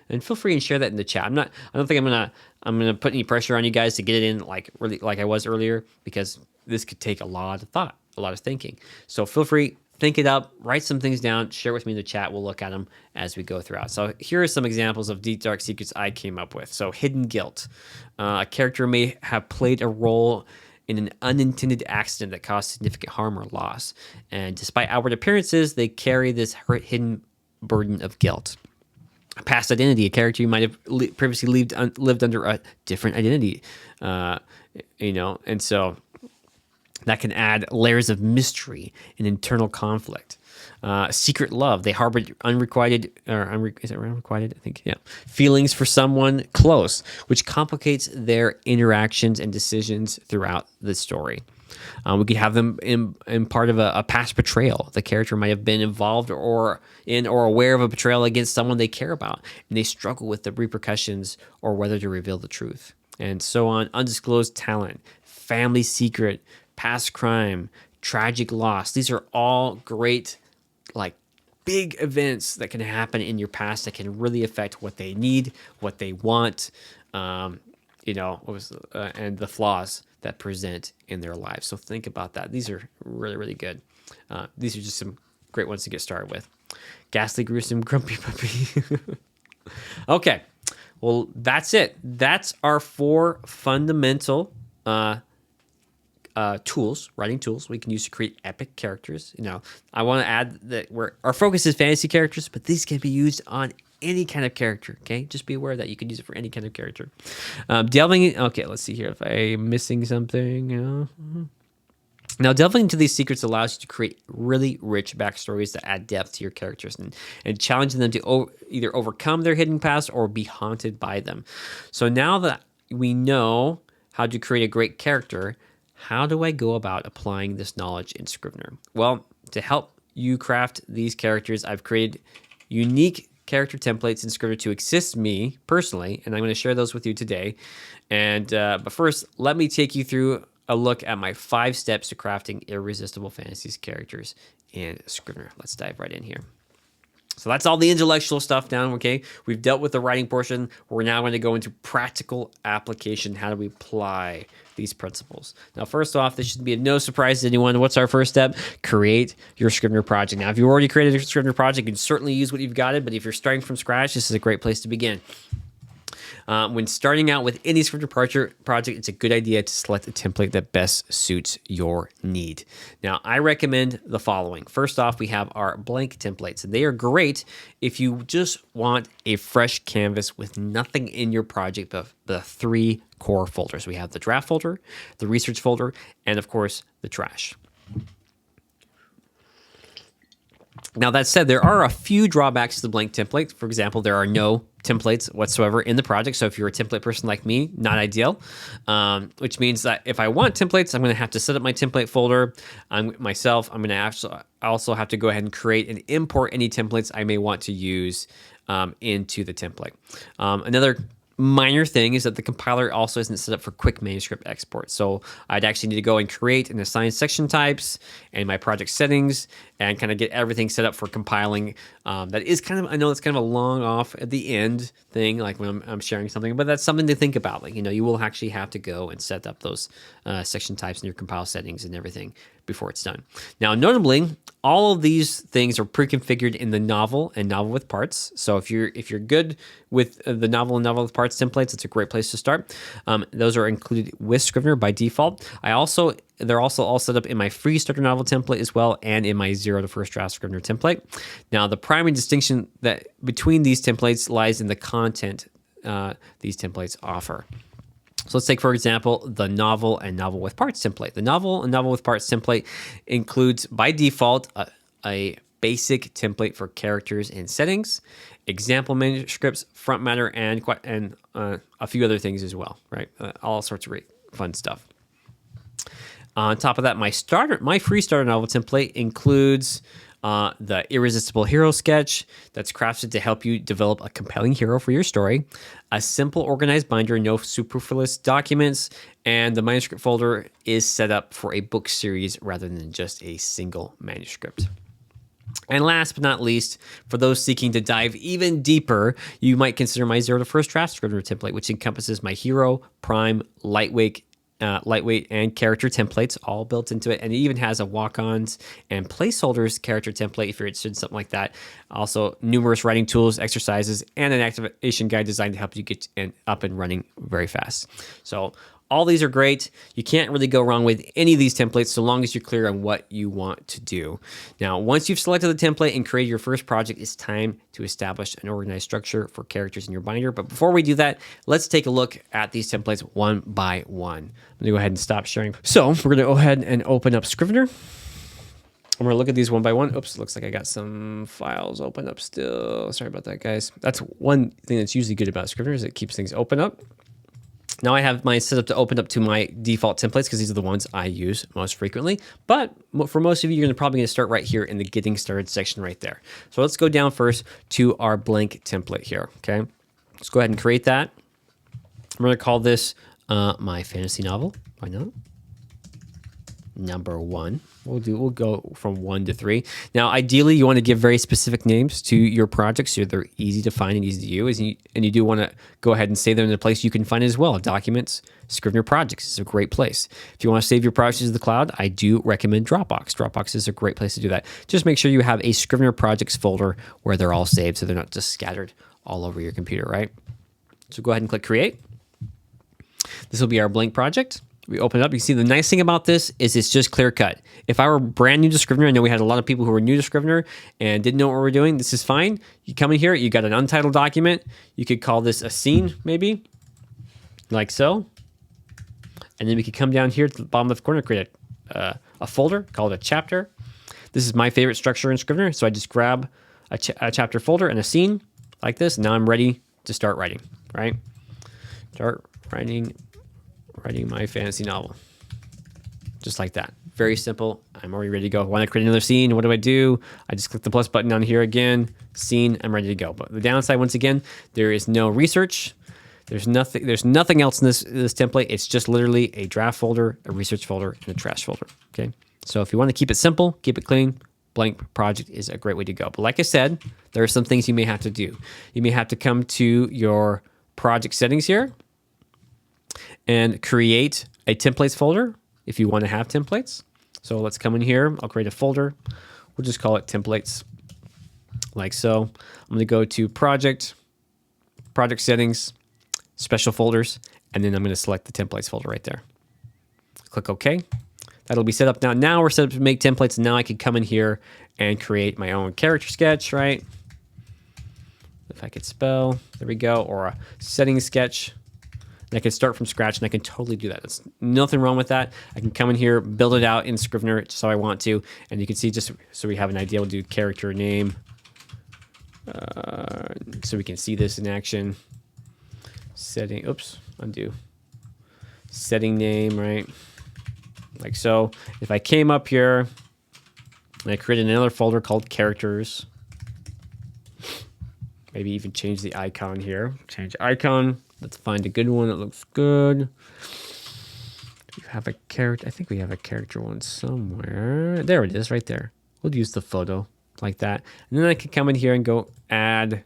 And feel free and share that in the chat. I don't think I'm gonna put any pressure on you guys to get it in like really like I was earlier, because this could take a lot of thought, a lot of thinking. So feel free, think it up, write some things down, share with me in the chat. We'll look at them as we go throughout. So here are some examples of deep, dark secrets I came up with. So hidden guilt. A character may have played a role in an unintended accident that caused significant harm or loss. And despite outward appearances, they carry this hidden burden of guilt. A past identity, a character you might have previously lived under a different identity, and so that can add layers of mystery and internal conflict. Secret love. They harbored unrequited, is it unrequited? I think, yeah. Feelings for someone close, which complicates their interactions and decisions throughout the story. We could have them in part of a past betrayal. The character might have been involved or aware of a betrayal against someone they care about, and they struggle with the repercussions or whether to reveal the truth. And so on. Undisclosed talent, family secret, past crime, tragic loss. These are all great, like, big events that can happen in your past that can really affect what they need, what they want, and the flaws that present in their lives. So think about that. These are really, really good. These are just some great ones to get started with. Ghastly, gruesome, grumpy puppy. Okay. Well, that's it. That's our 4 fundamental tools, writing tools we can use to create epic characters. I want to add that our focus is fantasy characters, but these can be used on any kind of character. Okay, just be aware that you can use it for any kind of character. Okay, let's see here if I'm missing something. Now, delving into these secrets allows you to create really rich backstories that add depth to your characters and challenging them to either overcome their hidden past or be haunted by them. So now that we know how to create a great character, how do I go about applying this knowledge in Scrivener? Well, to help you craft these characters, I've created unique character templates in Scrivener to assist me personally, and I'm going to share those with you today. But first, let me take you through a look at my 5 steps to crafting irresistible fantasies characters in Scrivener. Let's dive right in here. So that's all the intellectual stuff down, okay? We've dealt with the writing portion. We're now going to go into practical application. How do we apply these principles? Now, first off, this should be no surprise to anyone. What's our first step? Create your Scrivener project. Now, if you already created a Scrivener project, you can certainly use what you've got it, but if you're starting from scratch, this is a great place to begin. When starting out with any Scrivener project, it's a good idea to select a template that best suits your need. Now, I recommend the following. First off, we have our blank templates, and they are great if you just want a fresh canvas with nothing in your project but the 3 core folders. We have the draft folder, the research folder, and of course, the trash. Now, that said, there are a few drawbacks to the blank template. For example, there are no templates whatsoever in the project. So if you're a template person like me, not ideal, which means that if I want templates, I'm going to have to set up my template folder. I'm going to also have to go ahead and create and import any templates I may want to use into the template. Another minor thing is that the compiler also isn't set up for quick manuscript export. So I'd actually need to go and create and assign section types and my project settings and kind of get everything set up for compiling. That is I know it's kind of a long off at the end thing, like when I'm sharing something, but that's something to think about. Like, you will actually have to go and set up those section types and your compile settings and everything before it's done. Now, notably, all of these things are pre-configured in the Novel and Novel with Parts. So if you're good with the Novel and Novel with Parts templates, it's a great place to start. Those are included with Scrivener by default. They're also all set up in my free starter novel template as well, and in my 0 to first draft Scrivener template. Now, the primary distinction that between these templates lies in the content these templates offer. So let's take, for example, the Novel and Novel with Parts template. The Novel and Novel with Parts template includes, by default, a basic template for characters and settings, example manuscripts, front matter, and a few other things as well, right? All sorts of great fun stuff. On top of that, my free starter novel template includes the Irresistible hero sketch that's crafted to help you develop a compelling hero for your story, a simple organized binder, no superfluous documents, and the manuscript folder is set up for a book series rather than just a single manuscript. And last but not least, for those seeking to dive even deeper, you might consider my 0 to first draft Scrivener template, which encompasses my hero, prime, lightweight, and character templates all built into it. And it even has a walk-ons and placeholders character template if you're interested in something like that. Also, numerous writing tools, exercises, and an activation guide designed to help you get up and running very fast. So all these are great. You can't really go wrong with any of these templates so long as you're clear on what you want to do. Now, once you've selected the template and created your first project, it's time to establish an organized structure for characters in your binder. But before we do that, let's take a look at these templates one by one. I'm going to go ahead and stop sharing. So we're going to go ahead and open up Scrivener. I'm going to look at these one by one. Oops, looks like I got some files open up still. Sorry about that, guys. That's one thing that's usually good about Scrivener is it keeps things open up. Now I have mine set up to open up to my default templates because these are the ones I use most frequently. But for most of you, you're probably going to start right here in the Getting Started section right there. So let's go down first to our blank template here, okay? Let's go ahead and create that. I'm going to call this my fantasy novel. Why not? Number 1. We'll go from 1 to 3. Now, ideally, you want to give very specific names to your projects so they're easy to find and easy to use. And you do want to go ahead and save them in a place you can find it as well. Documents, Scrivener Projects is a great place. If you want to save your projects to the cloud, I do recommend Dropbox. Dropbox is a great place to do that. Just make sure you have a Scrivener Projects folder where they're all saved so they're not just scattered all over your computer, right? So go ahead and click Create. This will be our blank project. We open it up. You see the nice thing about this is it's just clear cut. If I were brand new to Scrivener, I know we had a lot of people who were new to Scrivener and didn't know what we were doing. This is fine. You come in here, you got an untitled document. You could call this a scene, maybe, like so. And then we could come down here to the bottom left corner, create a folder, call it a chapter. This is my favorite structure in Scrivener. So I just grab a chapter folder and a scene like this. And now I'm ready to start writing, right? Start writing my fantasy novel. Just like that. Very simple. I'm already ready to go. Want to create another scene? What do? I just click the plus button down here again. Scene, I'm ready to go. But the downside, once again, there is no research. There's nothing else in this template. It's just literally a draft folder, a research folder, and a trash folder. Okay. So if you want to keep it simple, keep it clean, blank project is a great way to go. But like I said, there are some things you may have to do. You may have to come to your project settings here and create a templates folder if you want to have templates. So let's come in here. I'll create a folder. We'll just call it templates, like so. I'm going to go to project settings, special folders, and then I'm going to select the templates folder right there. Click OK. That'll be set up now. Now we're set up to make templates, and now I can come in here and create my own character sketch, right? If I could spell, there we go, or a setting sketch. I can start from scratch, and I can totally do that. There's nothing wrong with that. I can come in here, build it out in Scrivener just how I want to, and you can see just so we have an idea, we'll do character name, so we can see this in action. Setting, oops, undo. Setting name, right? Like so. If I came up here and I created another folder called characters, maybe even change the icon here. Change icon. Let's find a good one that looks good. We have a character. I think we have a character one somewhere. There it is, right there. We'll use the photo like that. And then I can come in here and go add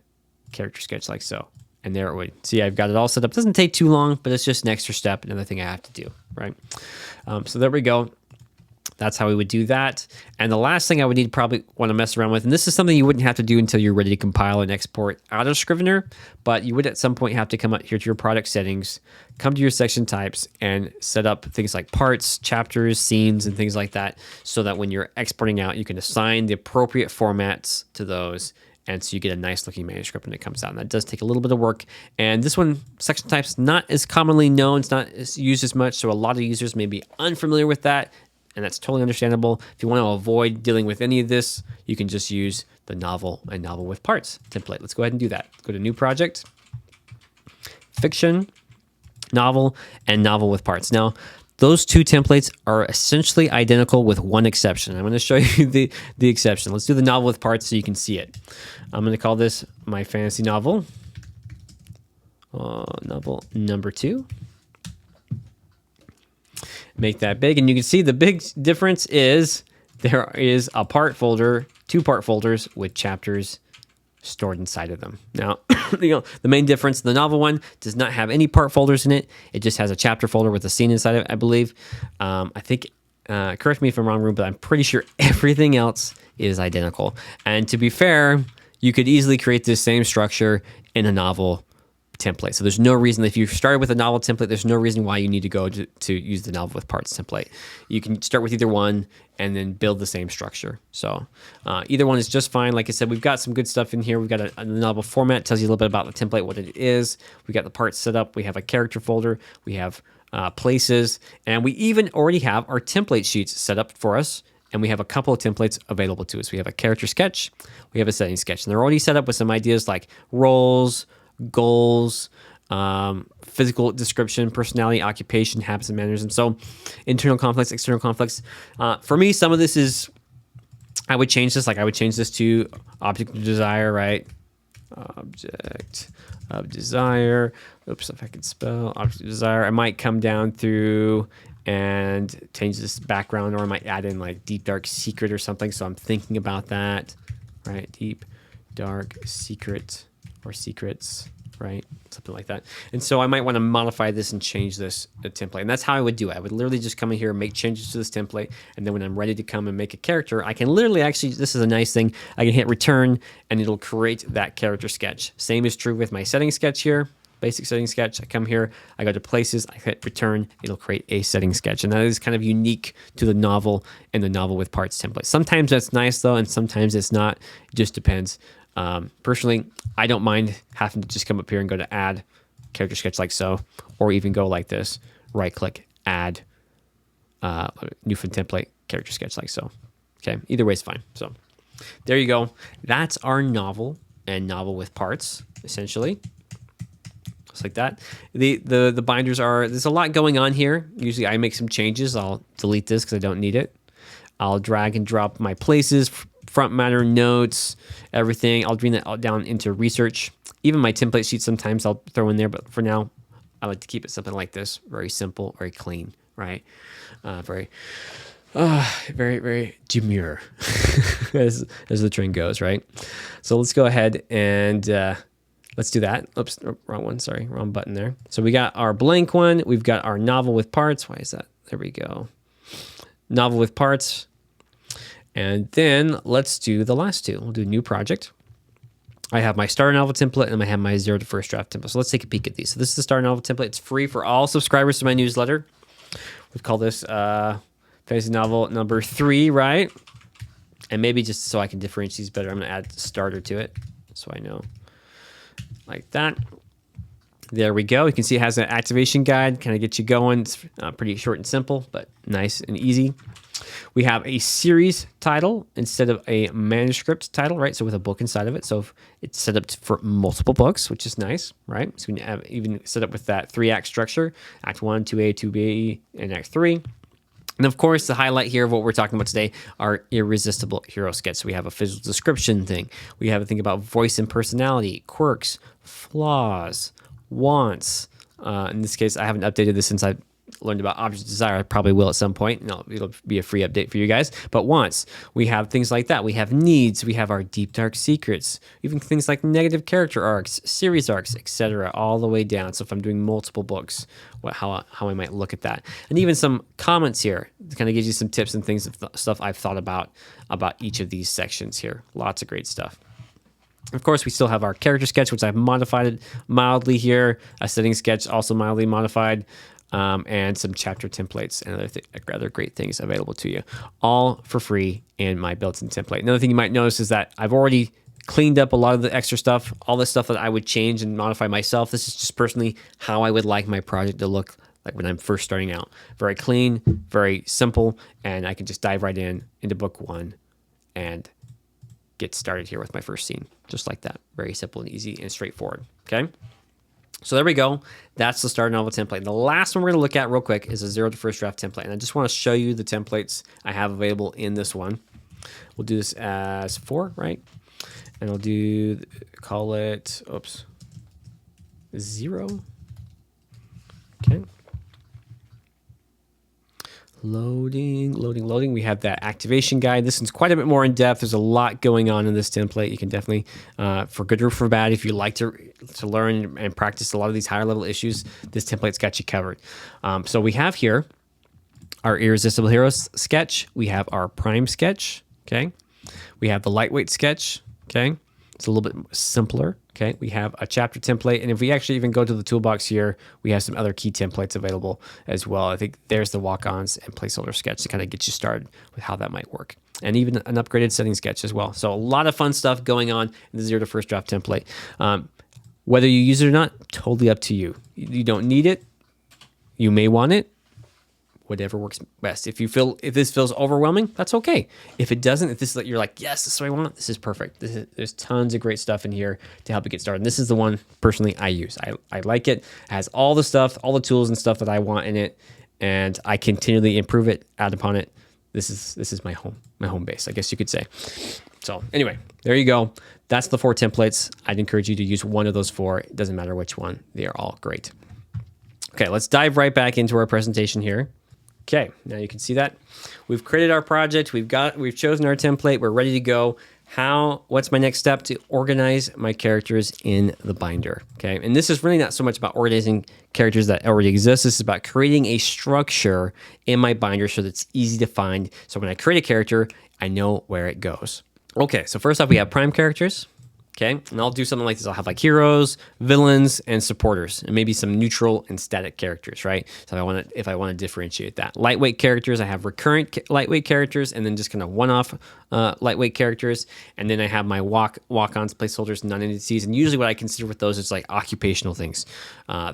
character sketch like so. And there it would. See, I've got it all set up. Doesn't take too long, but it's just an extra step, another thing I have to do, right? So there we go. That's how we would do that. And the last thing I would need probably want to mess around with, and this is something you wouldn't have to do until you're ready to compile and export out of Scrivener, but you would at some point have to come up here to your product settings, come to your section types, and set up things like parts, chapters, scenes, and things like that, so that when you're exporting out, you can assign the appropriate formats to those. And so you get a nice looking manuscript when it comes out. And that does take a little bit of work. And this one, section type's not as commonly known. It's not used as much. So a lot of users may be unfamiliar with that. And that's totally understandable. If you want to avoid dealing with any of this, you can just use the novel and novel with parts template. Let's go ahead and do that. Go to new project, fiction, novel, and novel with parts. Now, those two templates are essentially identical with one exception. I'm going to show you the exception. Let's do the novel with parts so you can see it. I'm going to call this my fantasy novel. Novel number 2. Make that big, and you can see the big difference is there is a part folder, 2 part folders with chapters stored inside of them. Now, the main difference, the novel one does not have any part folders in it. It just has a chapter folder with a scene inside of it, I believe. I think, correct me if I'm wrong, but I'm pretty sure everything else is identical. And to be fair, you could easily create this same structure in a novel template. So there's no reason, if you started with a novel template, there's no reason why you need to go to use the novel with parts template. You can start with either one and then build the same structure. So either one is just fine. Like I said, we've got some good stuff in here. We've got a novel format, tells you a little bit about the template, what it is. We got the parts set up. We have a character folder. We have places, and we even already have our template sheets set up for us. And we have a couple of templates available to us. We have a character sketch. We have a setting sketch, and they're already set up with some ideas like roles, goals, physical description, personality, occupation, habits, and mannerism. So internal conflicts, external conflicts. For me, some of this is, I would change this. Like I would change this to object of desire, right? Object of desire. Oops, if I could spell object of desire. I might come down through and change this background, or I might add in like deep, dark secret or something. So I'm thinking about that, right? Deep, dark secret. Or secrets, right? Something like that. And so I might want to modify this and change this template. And that's how I would do it. I would literally just come in here and make changes to this template. And then when I'm ready to come and make a character, I can literally actually, this is a nice thing, I can hit return and it'll create that character sketch. Same is true with my setting sketch here. Basic setting sketch. I come here, I go to places, I hit return, it'll create a setting sketch. And that is kind of unique to the novel and the novel with parts template. Sometimes that's nice though, and sometimes it's not. It just depends. Personally, I don't mind having to just come up here and go to add character sketch like so, or even go like this, right click, add new from template, character sketch like so. Okay, either way is fine. So there you go. That's our novel and novel with parts, essentially. Just like that. The binders are, there's a lot going on here. Usually I make some changes. I'll delete this because I don't need it. I'll drag and drop my places, front matter, notes, everything. I'll bring that all down into research. Even my template sheet sometimes I'll throw in there, but for now, I like to keep it something like this. Very simple, very clean, right? Very, very demure as the trend goes, right? So let's go ahead and let's do that. Oops, wrong one, sorry, wrong button there. So we got our blank one. We've got our novel with parts. Why is that? There we go. Novel with parts. And then let's do the last two. We'll do new project. I have my starter novel template and I have my 0 to first draft template. So let's take a peek at these. So this is the starter novel template. It's free for all subscribers to my newsletter. We call this fantasy novel number 3, right? And maybe just so I can differentiate these better, I'm going to add starter to it so I know. Like that. There we go. You can see it has an activation guide, kind of get you going. It's pretty short and simple, but nice and easy. We have a series title instead of a manuscript title, right? So with a book inside of it. So it's set up for multiple books, which is nice, right? So we have even set up with that 3-act structure, Act 1, 2A, 2B, and Act 3. And of course, the highlight here of what we're talking about today are irresistible hero sketch. So we have a physical description thing. We have a thing about voice and personality, quirks, flaws, wants. In this case, I haven't updated this since I learned about object desire. I probably will at some point. No, it'll be a free update for you guys. But wants, we have things like that. We have needs. We have our deep dark secrets. Even things like negative character arcs, series arcs, etc. All the way down. So if I'm doing multiple books, how I might look at that, and even some comments here. It kind of gives you some tips and things of stuff I've thought about each of these sections here. Lots of great stuff. Of course, we still have our character sketch, which I've modified mildly here. A setting sketch, also mildly modified. And some chapter templates and other great things available to you, all for free in my built-in template. Another thing you might notice is that I've already cleaned up a lot of the extra stuff, all the stuff that I would change and modify myself. This is just personally how I would like my project to look like when I'm first starting out. Very clean, very simple, and I can just dive right into book 1 and get started here with my first scene, just like that. Very simple and easy and straightforward, okay? So there we go. That's the starter novel template. The last one we're going to look at real quick is a 0 to first draft template. And I just want to show you the templates I have available in this one. We'll do this as 4, right? And I'll call it, 0. Okay. Loading. We have that activation guide. This one's quite a bit more in depth. There's a lot going on in this template. You can definitely, for good or for bad, if you like to learn and practice a lot of these higher level issues, this template's got you covered. So we have here our Irresistible Heroes sketch. We have our Prime sketch. Okay. We have the lightweight sketch. Okay. It's a little bit simpler. Okay, we have a chapter template, and if we actually even go to the toolbox here, we have some other key templates available as well. I think there's the walk-ons and placeholder sketch to kind of get you started with how that might work, and even an upgraded setting sketch as well. So a lot of fun stuff going on in the 0 to first draft template. Whether you use it or not, totally up to you. You don't need it. You may want it. Whatever works best. If this feels overwhelming, that's okay. If it doesn't, if you're like, yes, this is what I want, this is perfect. There's tons of great stuff in here to help you get started. And this is the one personally I use. I like it. It has all the stuff, all the tools and stuff that I want in it, and I continually improve it, add upon it. This is my home base, I guess you could say. So anyway, there you go. That's the 4 templates. I'd encourage you to use one of those 4. It doesn't matter which one. They are all great. Okay, let's dive right back into our presentation here. Okay, now you can see that we've created our project. We've chosen our template. We're ready to go. What's my next step? To organize my characters in the binder. Okay, and this is really not so much about organizing characters that already exist. This is about creating a structure in my binder so that it's easy to find. So when I create a character, I know where it goes. Okay, so first off, we have prime characters. Okay, and I'll do something like this. I'll have like heroes, villains, and supporters, and maybe some neutral and static characters, right? So if I want to differentiate that. Lightweight characters, I have recurrent lightweight characters, and then just kind of one-off lightweight characters, and then I have my walk-ons, placeholders, non-entities, and usually what I consider with those is like occupational things.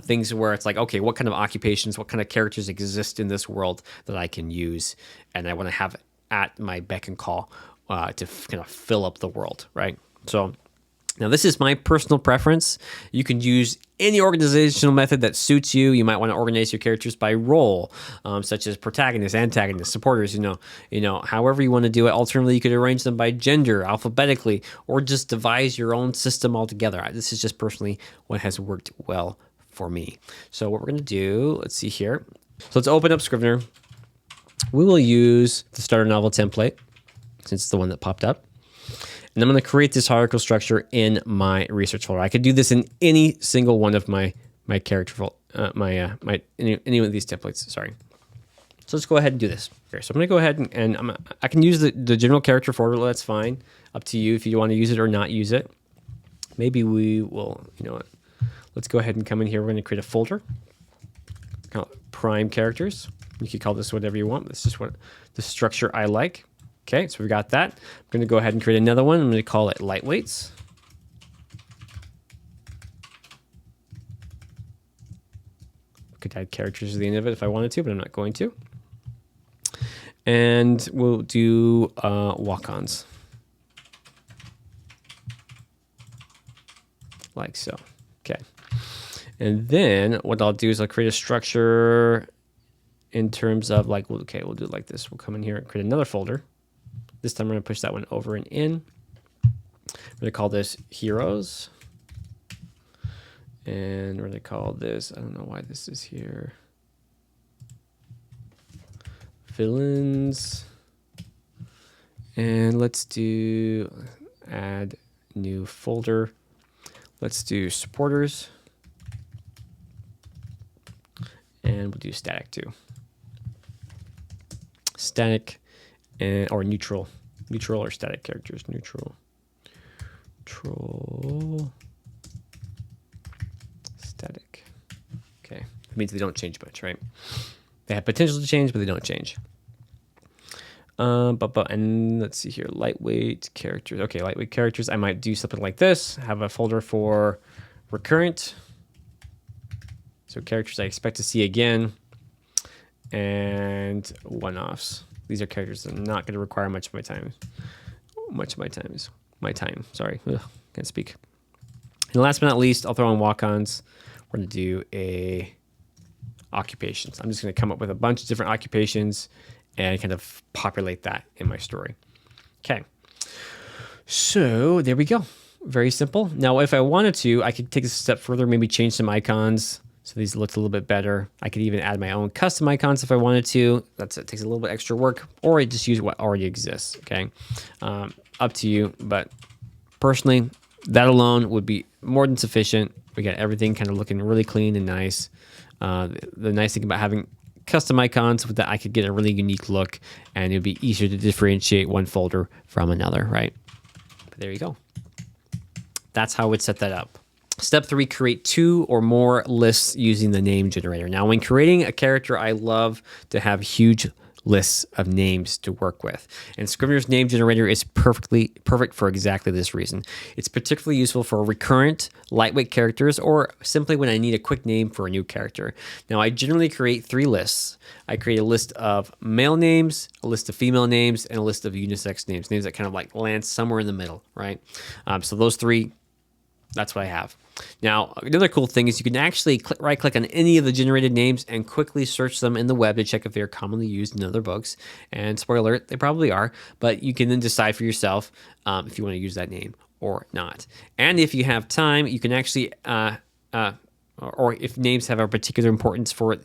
Things where it's like, okay, what kind of occupations, what kind of characters exist in this world that I can use, and I want to have at my beck and call to kind of fill up the world, right? So now, this is my personal preference. You can use any organizational method that suits you. You might want to organize your characters by role, such as protagonists, antagonists, supporters, however you want to do it. Alternatively, you could arrange them by gender, alphabetically, or just devise your own system altogether. This is just personally what has worked well for me. So what we're going to do, let's see here. So let's open up Scrivener. We will use the starter novel template, since it's the one that popped up. And I'm going to create this hierarchical structure in my research folder. I could do this in any single one of my character folder, any of these templates. Sorry. So let's go ahead and do this. Okay, so I'm going to go ahead and I can use the general character folder. That's fine. Up to you if you want to use it or not use it. Maybe we will. You know what? Let's go ahead and come in here. We're going to create a folder. Call it prime characters. You can call this whatever you want. This is what the structure I like. Okay, so we've got that. I'm going to go ahead and create another one. I'm going to call it lightweights. Could add characters at the end of it if I wanted to, but I'm not going to. And we'll do walk-ons. Like so. Okay. And then what I'll do is I'll create a structure in terms of like, okay, we'll do it like this. We'll come in here and create another folder. This time we're going to push that one over and in. We're going to call this heroes. And we're going to call this, I don't know why this is here. Villains. And let's do add new folder. Let's do supporters. And we'll do static too. Static and or neutral. Neutral or static characters. Neutral. Static. Okay. That means they don't change much, right? They have potential to change, but they don't change. And let's see here, lightweight characters. Okay, lightweight characters. I might do something like this. Have a folder for recurrent. So characters I expect to see again. And one-offs. These are characters that are not going to require much of my time. Sorry, can't speak. And last but not least, I'll throw in walk-ons. We're going to do a occupations. I'm just going to come up with a bunch of different occupations and kind of populate that in my story. Okay. So there we go. Very simple. Now, if I wanted to, I could take this a step further, maybe change some icons so these look a little bit better. I could even add my own custom icons if I wanted to. It takes a little bit extra work, or I just use what already exists. Okay. Up to you. But personally, that alone would be more than sufficient. We got everything kind of looking really clean and nice. The nice thing about having custom icons with that, I could get a really unique look, and it would be easier to differentiate one folder from another, right? But there you go. That's how I would set that up. Step 3, create 2 or more lists using the name generator. Now, when creating a character, I love to have huge lists of names to work with. And Scrivener's name generator is perfect for exactly this reason. It's particularly useful for recurrent, lightweight characters, or simply when I need a quick name for a new character. Now, I generally create 3 lists. I create a list of male names, a list of female names, and a list of unisex names, names that kind of like land somewhere in the middle, right? So those 3, that's what I have. Now, another cool thing is you can actually right-click on any of the generated names and quickly search them in the web to check if they're commonly used in other books. And spoiler alert, they probably are, but you can then decide for yourself if you want to use that name or not. And if you have time, you can actually or if names have a particular importance for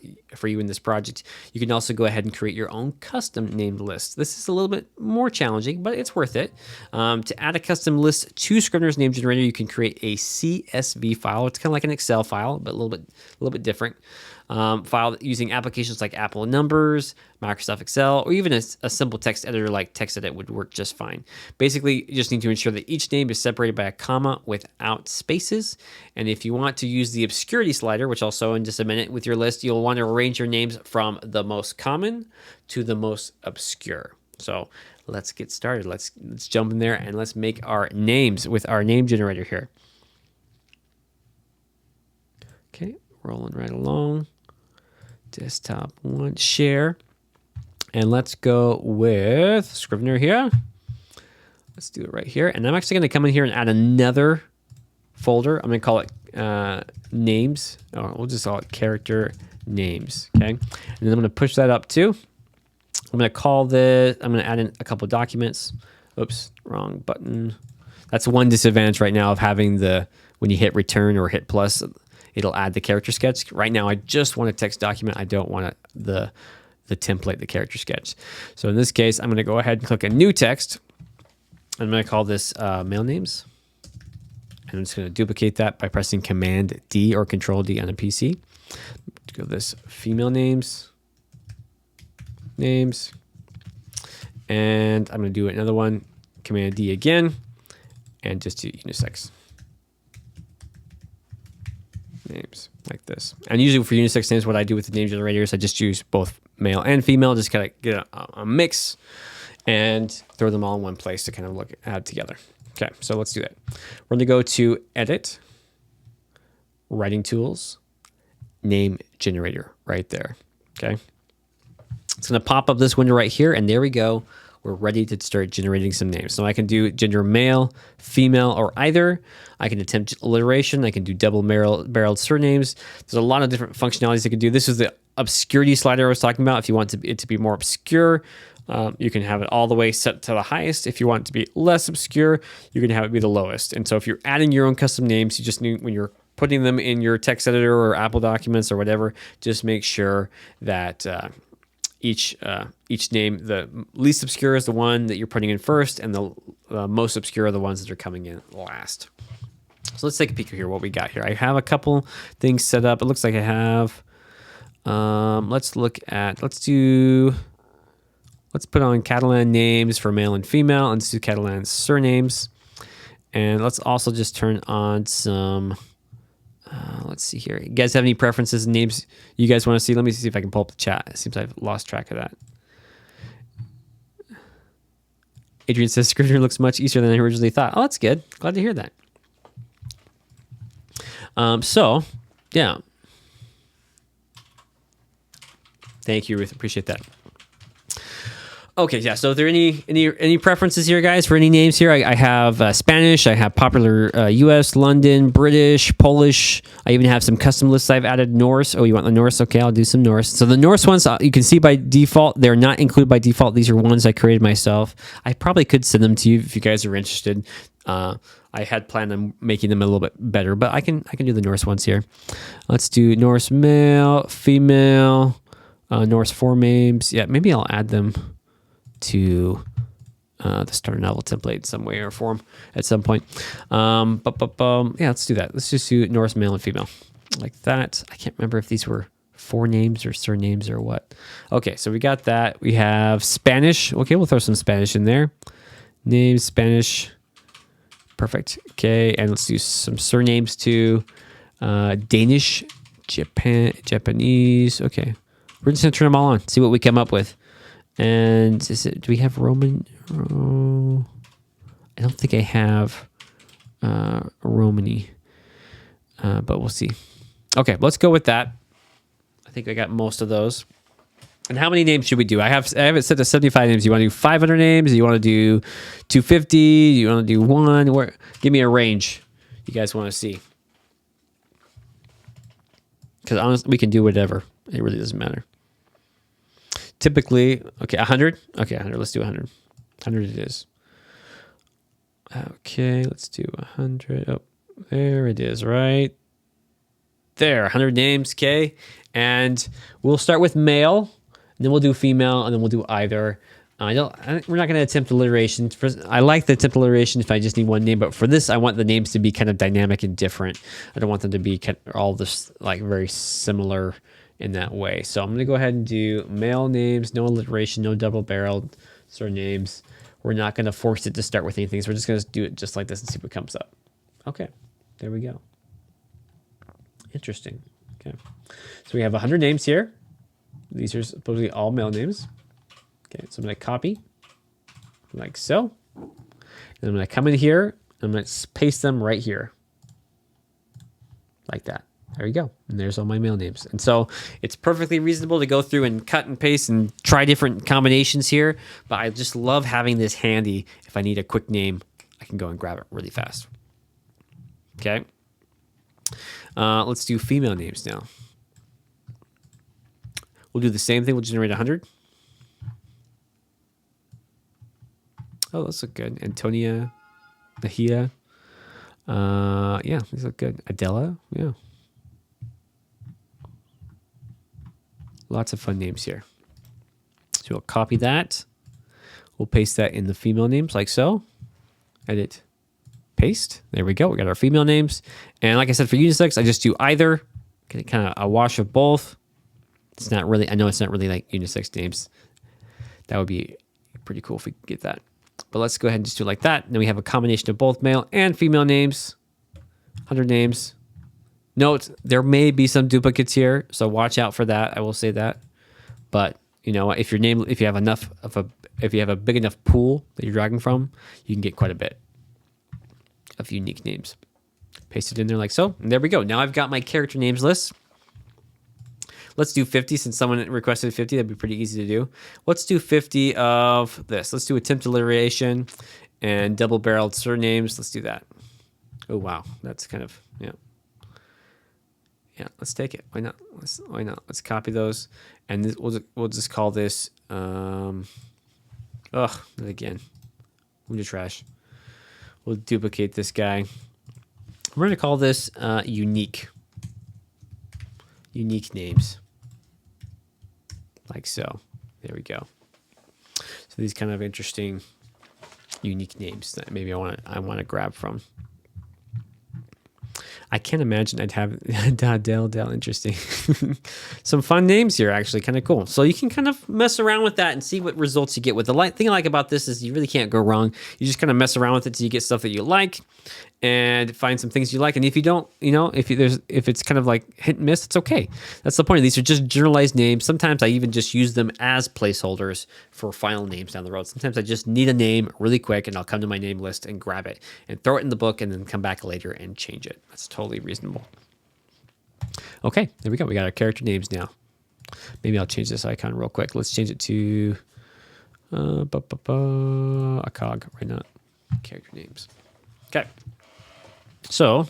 you in this project, you can also go ahead and create your own custom named list. This is a little bit more challenging, but it's worth it. To add a custom list to Scrivener's name generator, you can create a CSV file. It's kind of like an Excel file, but a little bit different. File using applications like Apple Numbers, Microsoft Excel, or even a simple text editor like TextEdit would work just fine. Basically, you just need to ensure that each name is separated by a comma without spaces. And if you want to use the obscurity slider, which I'll show in just a minute with your list, you'll want to arrange your names from the most common to the most obscure. So let's get started. Let's jump in there and let's make our names with our name generator here. Okay, rolling right along. Desktop 1, share, and let's go with Scrivener here. Let's do it right here, and I'm actually going to come in here and add another folder. I'm going to call it names. Oh, we'll just call it character names. Okay, and then I'm going to push that up too. I'm going to call this. I'm going to add in a couple of documents. Oops, wrong button. That's one disadvantage right now of having when you hit return or hit plus. It'll add the character sketch. Right now, I just want a text document. I don't want the template, the character sketch. So in this case, I'm going to go ahead and click a new text. I'm going to call this male names. And I'm just going to duplicate that by pressing Command D or Control D on a PC. Go this female names. And I'm going to do another one, Command D again, and just do unisex. Names like this. And usually for unisex names, what I do with the name generator is I just use both male and female, just kind of get a mix and throw them all in one place to kind of add together. Okay, so let's do that. We're going to go to Edit, Writing Tools, Name Generator right there. Okay. It's going to pop up this window right here, and there we go. We're ready to start generating some names. So I can do gender male, female, or either. I can attempt alliteration. I can do double-barreled surnames. There's a lot of different functionalities I can do. This is the obscurity slider I was talking about. If you want it to be more obscure, you can have it all the way set to the highest. If you want it to be less obscure, you can have it be the lowest. And so if you're adding your own custom names, you just need, when you're putting them in your text editor or Apple Documents or whatever, just make sure that each name, the least obscure is the one that you're putting in first, and the most obscure are the ones that are coming in last. So let's take a peek here what we got here. I have a couple things set up. It looks like I have, let's put on Catalan names for male and female, and let's do Catalan surnames. And let's also just turn on some, let's see here. You guys have any preferences and names you guys want to see? Let me see if I can pull up the chat. It seems I've lost track of that. Adrian says, Scrivener looks much easier than I originally thought. Oh, that's good. Glad to hear that. So, yeah. Thank you, Ruth. Appreciate that. Okay, yeah. So, are there any preferences here, guys, for any names here? I have Spanish. I have popular U.S., London, British, Polish. I even have some custom lists I've added. Norse. Oh, you want the Norse? Okay, I'll do some Norse. So the Norse ones, you can see by default, they're not included by default. These are ones I created myself. I probably could send them to you if you guys are interested. I had planned on making them a little bit better, but I can do the Norse ones here. Let's do Norse male, female, Norse fornames. Yeah, maybe I'll add them to the starter novel template in some way or form at some point. Yeah, let's do that. Let's just do Norse male and female like that. I can't remember if these were forenames or surnames or what. Okay, so we got that. We have Spanish. Okay, we'll throw some Spanish in there. Names, Spanish. Perfect. Okay, and let's do some surnames too. Danish, Japanese. Okay, we're just gonna turn them all on, see what we come up with. And do we have Roman? Oh, I don't think I have Romany, but we'll see. Okay, let's go with that. I think I got most of those. And how many names should we do? I have it set to 75 names. You want to do 500 names? You want to do 250? You want to do one? Give me a range you guys want to see. Because honestly, we can do whatever. It really doesn't matter. Typically, okay, 100? Okay, 100. Let's do 100. 100 it is. Okay, let's do 100. Oh, there it is, right there. 100 names, okay? And we'll start with male. Then we'll do female, and then we'll do either. We're not going to attempt alliteration. I like the attempt alliteration if I just need one name, but for this, I want the names to be kind of dynamic and different. I don't want them to be all this like very similar in that way. So I'm going to go ahead and do male names, no alliteration, no double-barreled surnames. We're not going to force it to start with anything, so we're just going to do it just like this and see what comes up. Okay, there we go. Interesting. Okay, so we have 100 names here. These are supposedly all male names. Okay, so I'm going to copy like so. And I'm going to come in here. I'm going to paste them right here. Like that. There you go. And there's all my male names. And so it's perfectly reasonable to go through and cut and paste and try different combinations here. But I just love having this handy. If I need a quick name, I can go and grab it really fast. Okay. Let's do female names now. We'll do the same thing. We'll generate 100. Oh, those look good. Antonia, Nahia. Yeah, these look good. Adela, yeah. Lots of fun names here. So we'll copy that. We'll paste that in the female names like so. Edit, paste. There we go. We got our female names. And like I said, for unisex, I just do either. Kind of a wash of both. It's not really, I know it's not really like unisex names. That would be pretty cool if we could get that. But let's go ahead and just do it like that. And then we have a combination of both male and female names. 100 names. Note, there may be some duplicates here, so watch out for that. I will say that. But you know, if you have a big enough pool that you're dragging from, you can get quite a bit of unique names. Paste it in there like so. And there we go. Now I've got my character names list. Let's do 50 since someone requested 50. That'd be pretty easy to do. Let's do 50 of this. Let's do attempt alliteration and double-barreled surnames. Let's do that. Oh, wow. That's kind of, yeah. Yeah, let's take it. Why not? Why not? Let's copy those. And this, we'll just call this, not again. Move to trash. We'll duplicate this guy. We're going to call this unique. Unique names. Like so. There we go. So these kind of interesting unique names that maybe I want to grab from. I can't imagine I'd have Dell. Interesting. Some fun names here, actually, kind of cool. So you can kind of mess around with that and see what results you get. With the thing I like about this is you really can't go wrong. You just kind of mess around with it till you get stuff that you like, and find some things you like. And if you don't, if it's kind of like hit and miss, it's okay. That's the point. These are just generalized names. Sometimes I even just use them as placeholders for final names down the road. Sometimes I just need a name really quick, and I'll come to my name list and grab it and throw it in the book, and then come back later and change it. That's totally reasonable. Okay, there we go. We got our character names now. Maybe I'll change this icon real quick. Let's change it to a cog. Why not? Character names. Okay. So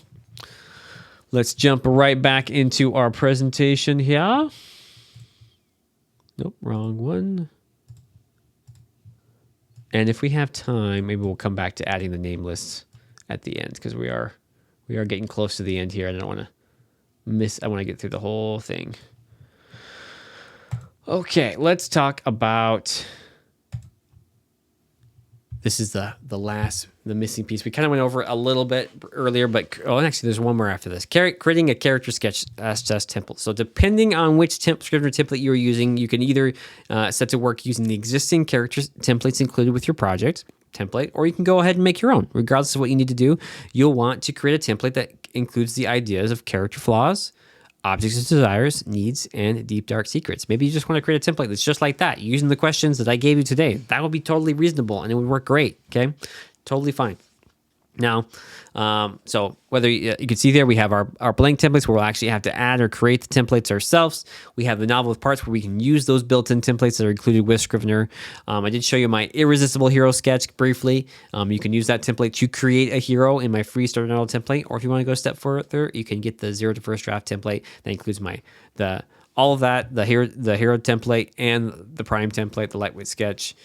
let's jump right back into our presentation here. Nope, wrong one. And if we have time, maybe we'll come back to adding the name lists at the end, because we are getting close to the end here. I don't want to I want to get through the whole thing. Okay, let's talk about, this is the missing piece. We kind of went over it a little bit earlier, but actually there's one more after this. Creating a character sketch test template. So depending on which Scrivener template you're using, you can either set to work using the existing character templates included with your project template, or you can go ahead and make your own. Regardless of what you need to do, you'll want to create a template that includes the ideas of character flaws, objects of desires, needs, and deep dark secrets. Maybe you just want to create a template that's just like that, using the questions that I gave you today. That would be totally reasonable, and it would work great, okay? Totally fine. Now, so whether you can see there, we have our blank templates where we'll actually have to add or create the templates ourselves. We have the novel with parts where we can use those built-in templates that are included with Scrivener. I did show you my Irresistible hero sketch briefly. You can use that template to create a hero in my free starter novel template, or if you want to go a step further, you can get the 0 to first draft template that includes all of that, the hero template and the prime template, the lightweight sketch,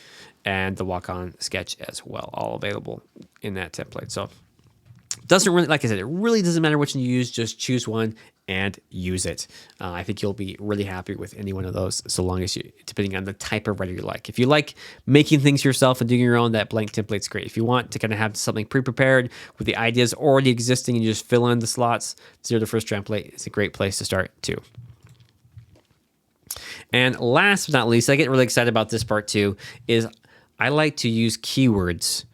and the walk-on sketch as well, all available in that template. So doesn't really, like I said, it really doesn't matter which one you use. Just choose one and use it. I think you'll be really happy with any one of those, so long as depending on the type of writer you like. If you like making things yourself and doing your own, that blank template's great. If you want to kind of have something pre-prepared with the ideas already existing and you just fill in the slots, 0 to first template is a great place to start too. And last but not least, I get really excited about this part too, is I like to use keywords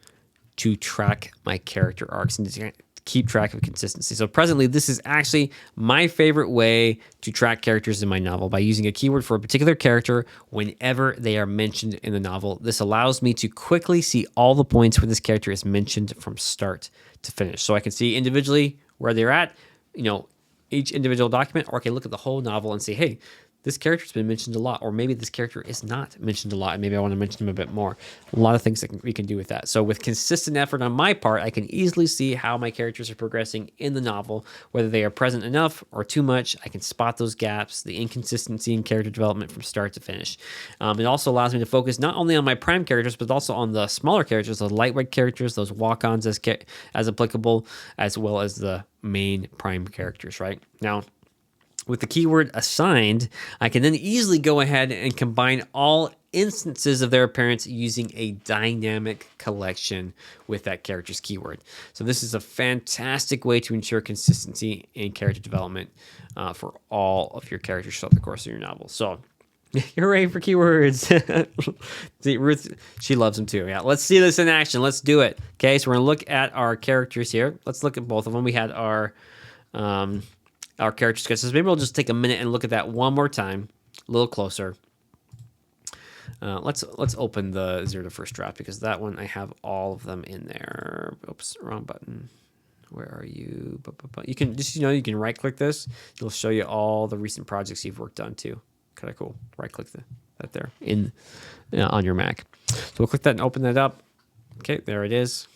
to track my character arcs and to keep track of consistency. So presently, this is actually my favorite way to track characters in my novel, by using a keyword for a particular character whenever they are mentioned in the novel. This allows me to quickly see all the points where this character is mentioned from start to finish. So I can see individually where they're at, each individual document, or I can look at the whole novel and say, hey, this character's been mentioned a lot, or maybe this character is not mentioned a lot, and maybe I want to mention him a bit more. A lot of things that we can do with that. So with consistent effort on my part, I can easily see how my characters are progressing in the novel, whether they are present enough or too much. I can spot those gaps, the inconsistency in character development from start to finish. It also allows me to focus not only on my prime characters, but also on the smaller characters, the lightweight characters, those walk-ons as applicable, as well as the main prime characters, right? Now, with the keyword assigned, I can then easily go ahead and combine all instances of their appearance using a dynamic collection with that character's keyword. So this is a fantastic way to ensure consistency in character development for all of your characters throughout the course of your novel. So hooray for keywords. See, Ruth, she loves them too. Yeah, let's see this in action. Let's do it. Okay, so we're going to look at our characters here. Let's look at both of them. We had our character sketches. Maybe we'll just take a minute and look at that one more time, a little closer. Let's open the 0 to first draft, because that one I have all of them in there. Oops, wrong button. Where are you? You can just, you can right click this. It'll show you all the recent projects you've worked on too. Kind of cool. Right click that there on your Mac. So we'll click that and open that up. Okay, there it is.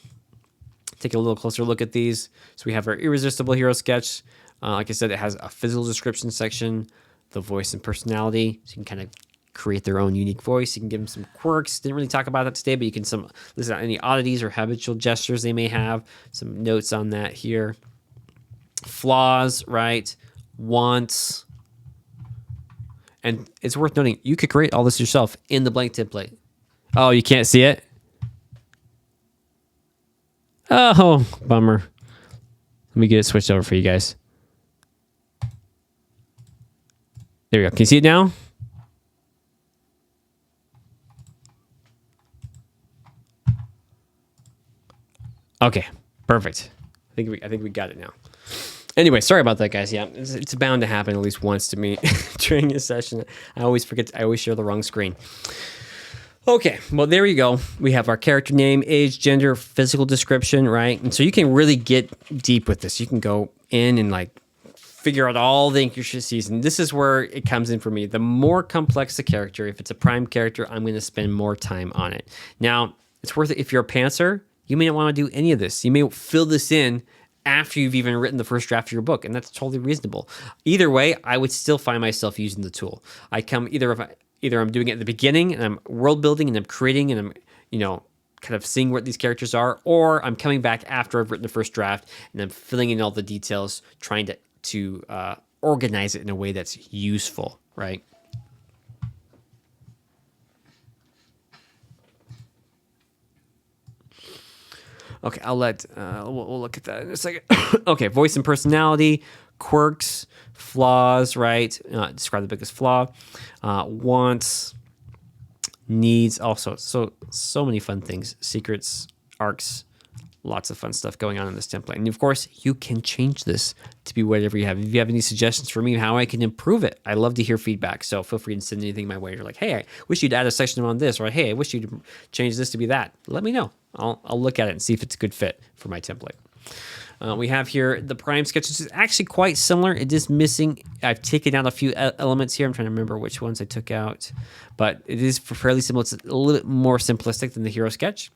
Take a little closer look at these. So we have our Irresistible Hero Sketch. Like I said, it has a physical description section, the voice and personality. So you can kind of create their own unique voice. You can give them some quirks. Didn't really talk about that today, but you can list out any oddities or habitual gestures they may have. Some notes on that here. Flaws, right? Wants. And it's worth noting, you could create all this yourself in the blank template. Oh, you can't see it? Oh, bummer. Let me get it switched over for you guys. There we go. Can you see it now? Okay, perfect. I think we got it now. Anyway, sorry about that, guys. Yeah, it's bound to happen at least once to me during a session. I always forget. I always share the wrong screen. Okay, well, there you go. We have our character name, age, gender, physical description, right? And so you can really get deep with this. You can go in and like figure out all the intricacies. And this is where it comes in for me. The more complex the character, if it's a prime character, I'm going to spend more time on it. Now, it's worth it if you're a pantser. You may not want to do any of this. You may fill this in after you've even written the first draft of your book, and that's totally reasonable. Either way, I would still find myself using the tool. I come either I'm doing it at the beginning and I'm world building and I'm creating and I'm, kind of seeing what these characters are, or I'm coming back after I've written the first draft and I'm filling in all the details, trying to organize it in a way that's useful, right? Okay, we'll look at that in a second. Okay, voice and personality, quirks, flaws, right? Describe the biggest flaw. Wants, needs, also. So many fun things. Secrets, arcs, lots of fun stuff going on in this template. And of course, you can change this to be whatever you have. If you have any suggestions for me how I can improve it, I love to hear feedback. So feel free to send anything my way. You're like, hey, I wish you'd add a section on this, or hey, I wish you'd change this to be that. Let me know. I'll look at it and see if it's a good fit for my template. We have here the prime sketch, which is actually quite similar. It is missing. I've taken out a few elements here. I'm trying to remember which ones I took out, but it is fairly similar. It's a little bit more simplistic than the hero sketch.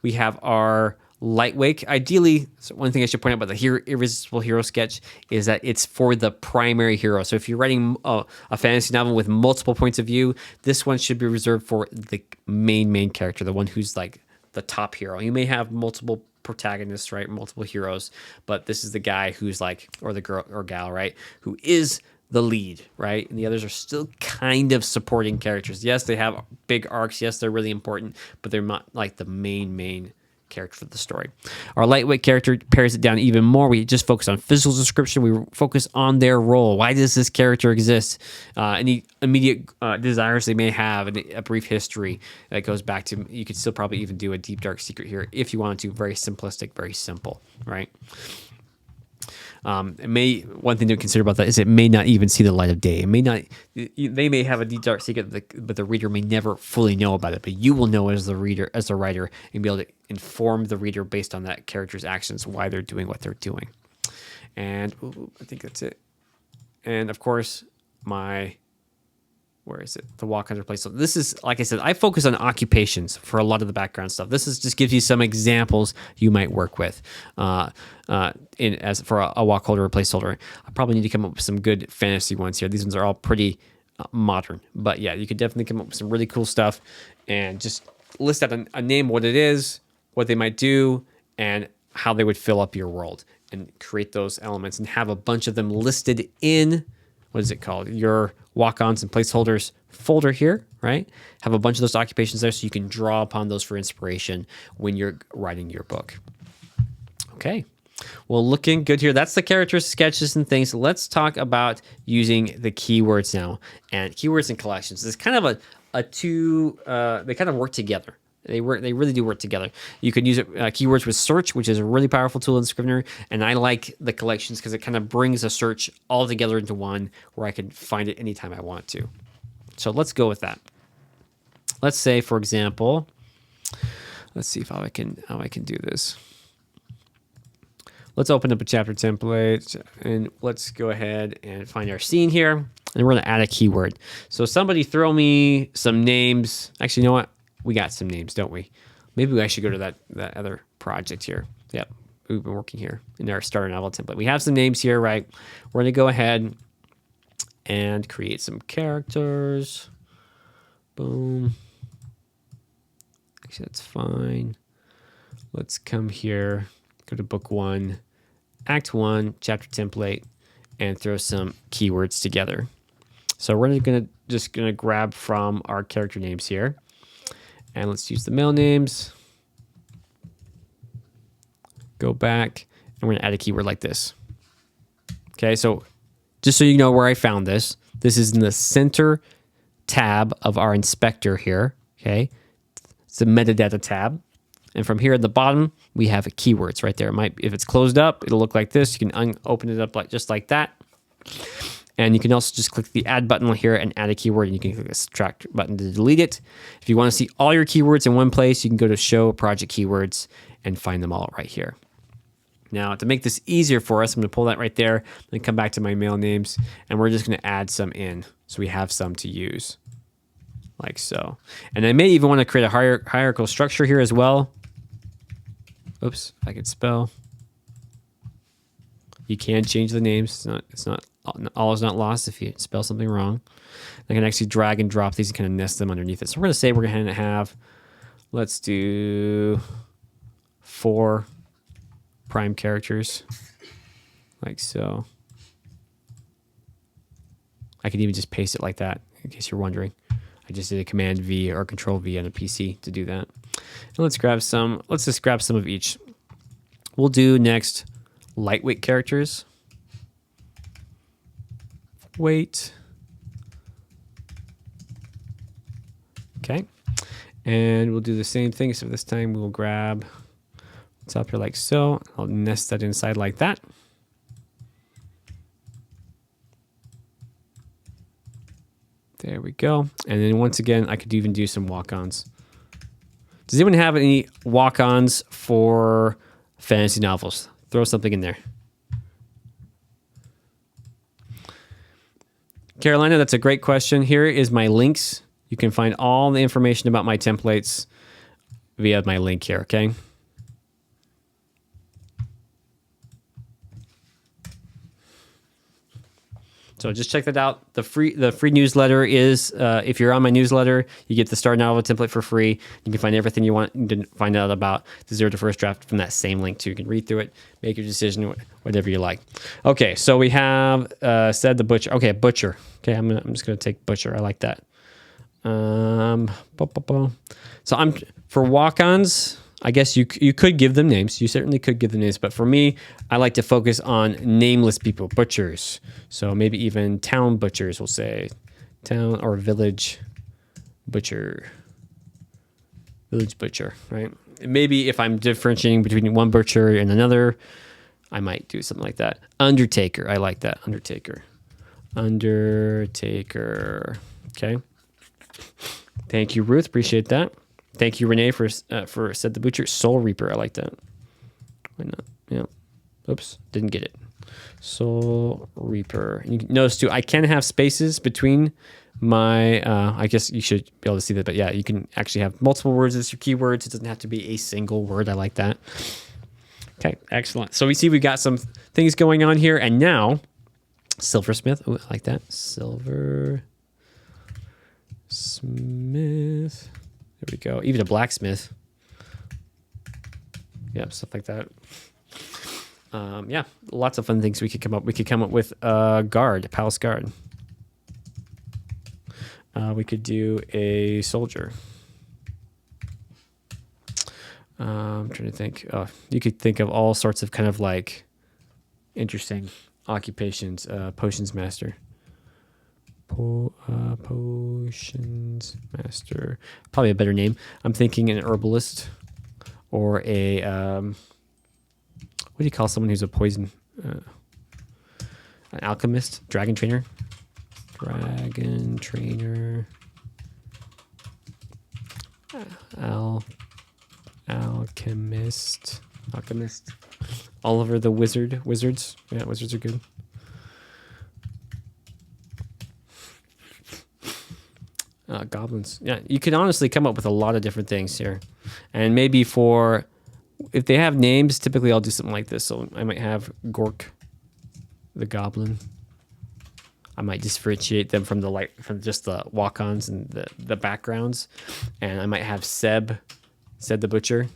We have our lightweight. Ideally, so one thing I should point out about the Irresistible Hero Sketch is that it's for the primary hero. So if you're writing a fantasy novel with multiple points of view, this one should be reserved for the main character, the one who's like the top hero. You may have multiple protagonists, right? Multiple heroes, but this is the guy who's like, or the girl or gal, right? Who is the lead, right? And the others are still kind of supporting characters. Yes, they have big arcs. Yes, they're really important, but they're not like the main character for the story. Our lightweight character pares it down even more. We just focus on physical description. We focus on their role. Why does this character exist? Any immediate desires they may have, and a brief history that goes back to. You could still probably even do a deep dark secret here if you wanted to. Very simplistic, very simple, right? One thing to consider about that is it may not even see the light of day. It may not. They may have a deep dark secret, but the reader may never fully know about it. But you will know as the reader, as the writer, and be able to inform the reader based on that character's actions why they're doing what they're doing. And I think that's it. And of course, where is it? The walk under place. So this is, like I said, I focus on occupations for a lot of the background stuff. This is just gives you some examples you might work with for a walk holder or placeholder. I probably need to come up with some good fantasy ones here. These ones are all pretty modern, but yeah, you could definitely come up with some really cool stuff and just list out a name, what it is, what they might do, and how they would fill up your world, and create those elements and have a bunch of them listed in, what is it called? Your walk-ons and placeholders folder here, right? Have a bunch of those occupations there so you can draw upon those for inspiration when you're writing your book. Okay. Well, looking good here. That's the characters, sketches, and things. Let's talk about using the keywords now. And keywords and collections. It's kind of they kind of work together. They really do work together. You can use keywords with search, which is a really powerful tool in Scrivener. And I like the collections because it kind of brings a search all together into one where I can find it anytime I want to. So let's go with that. Let's say, for example, let's see how I can do this. let's open up a chapter template and let's go ahead and find our scene here. And we're going to add a keyword. So somebody throw me some names. Actually, you know what? We got some names, don't we? Maybe I should go to that other project here. Yep, we've been working here in our starter novel template. We have some names here, right? We're going to go ahead and create some characters. Boom. Actually, that's fine. Let's come here, go to book 1, act 1, chapter template, and throw some keywords together. So we're just gonna grab from our character names here, and let's use the male names. Go back, and we're gonna add a keyword like this. Okay, so just so you know where I found this is in the center tab of our inspector here. Okay, it's the metadata tab. And from here at the bottom, we have keywords right there. If it's closed up, it'll look like this. You can open it up just like that. And you can also just click the add button here and add a keyword, and you can click the subtract button to delete it. If you want to see all your keywords in one place, you can go to show project keywords and find them all right here. Now, to make this easier for us, I'm going to pull that right there, then come back to my male names, and we're just going to add some in so we have some to use, like so. And I may even want to create a hierarchical structure here as well. Oops, I could spell. You can change the names. All is not lost if you spell something wrong. I can actually drag and drop these and kind of nest them underneath it. So we're going to say we're going to have, let's do 4 prime characters, like so. I could even just paste it like that, in case you're wondering. I just did a Command V or Control V on a PC to do that. And let's just grab some of each. We'll do next lightweight characters. Weight. Okay. And we'll do the same thing. So this time we'll grab what's up here like so. I'll nest that inside like that. There we go. And then once again, I could even do some walk-ons. Does anyone have any walk-ons for fantasy novels? Throw something in there. Carolina, that's a great question. Here is my links. You can find all the information about my templates via my link here, okay? So just check that out. The free newsletter is, if you're on my newsletter, you get the Star Novel template for free. You can find everything you want to find out about the Zero to First Draft from that same link too. You can read through it, make your decision, whatever you like. Okay, so we have said the butcher. Okay, butcher. Okay, I'm just gonna take butcher. I like that. So for walk-ons. I guess you could give them names. You certainly could give them names. But for me, I like to focus on nameless people, butchers. So maybe even town butchers, we'll say. Town or village butcher. Village butcher, right? Maybe if I'm differentiating between one butcher and another, I might do something like that. Undertaker, I like that. Undertaker. Undertaker. Okay. Thank you, Ruth. Appreciate that. Thank you, Renee, for said the butcher. Soul Reaper, I like that. Why not? Yeah. Oops, didn't get it. Soul Reaper. You notice too, I can have spaces between my. I guess you should be able to see that, but yeah, you can actually have multiple words as your keywords. It doesn't have to be a single word. I like that. Okay, excellent. So we see we got some things going on here, and now silversmith. Oh, I like that. Silversmith. There we go. Even a blacksmith. Yep, stuff like that. Yeah, lots of fun things we could come up. We could come up with a guard, a palace guard. We could do a soldier. I'm trying to think. You could think of all sorts of kind of like interesting occupations. Potions master. Potions master. Probably a better name. I'm thinking an herbalist or a what do you call someone who's a poison? An alchemist, dragon trainer. Dragon trainer. Alchemist. Oliver the Wizard. Wizards. Yeah, wizards are good. Goblins. Yeah, you can honestly come up with a lot of different things here. And maybe for, if they have names, typically I'll do something like this. So I might have Gork the Goblin. I might differentiate them from from just the walk-ons and the backgrounds. And I might have Seb the Butcher.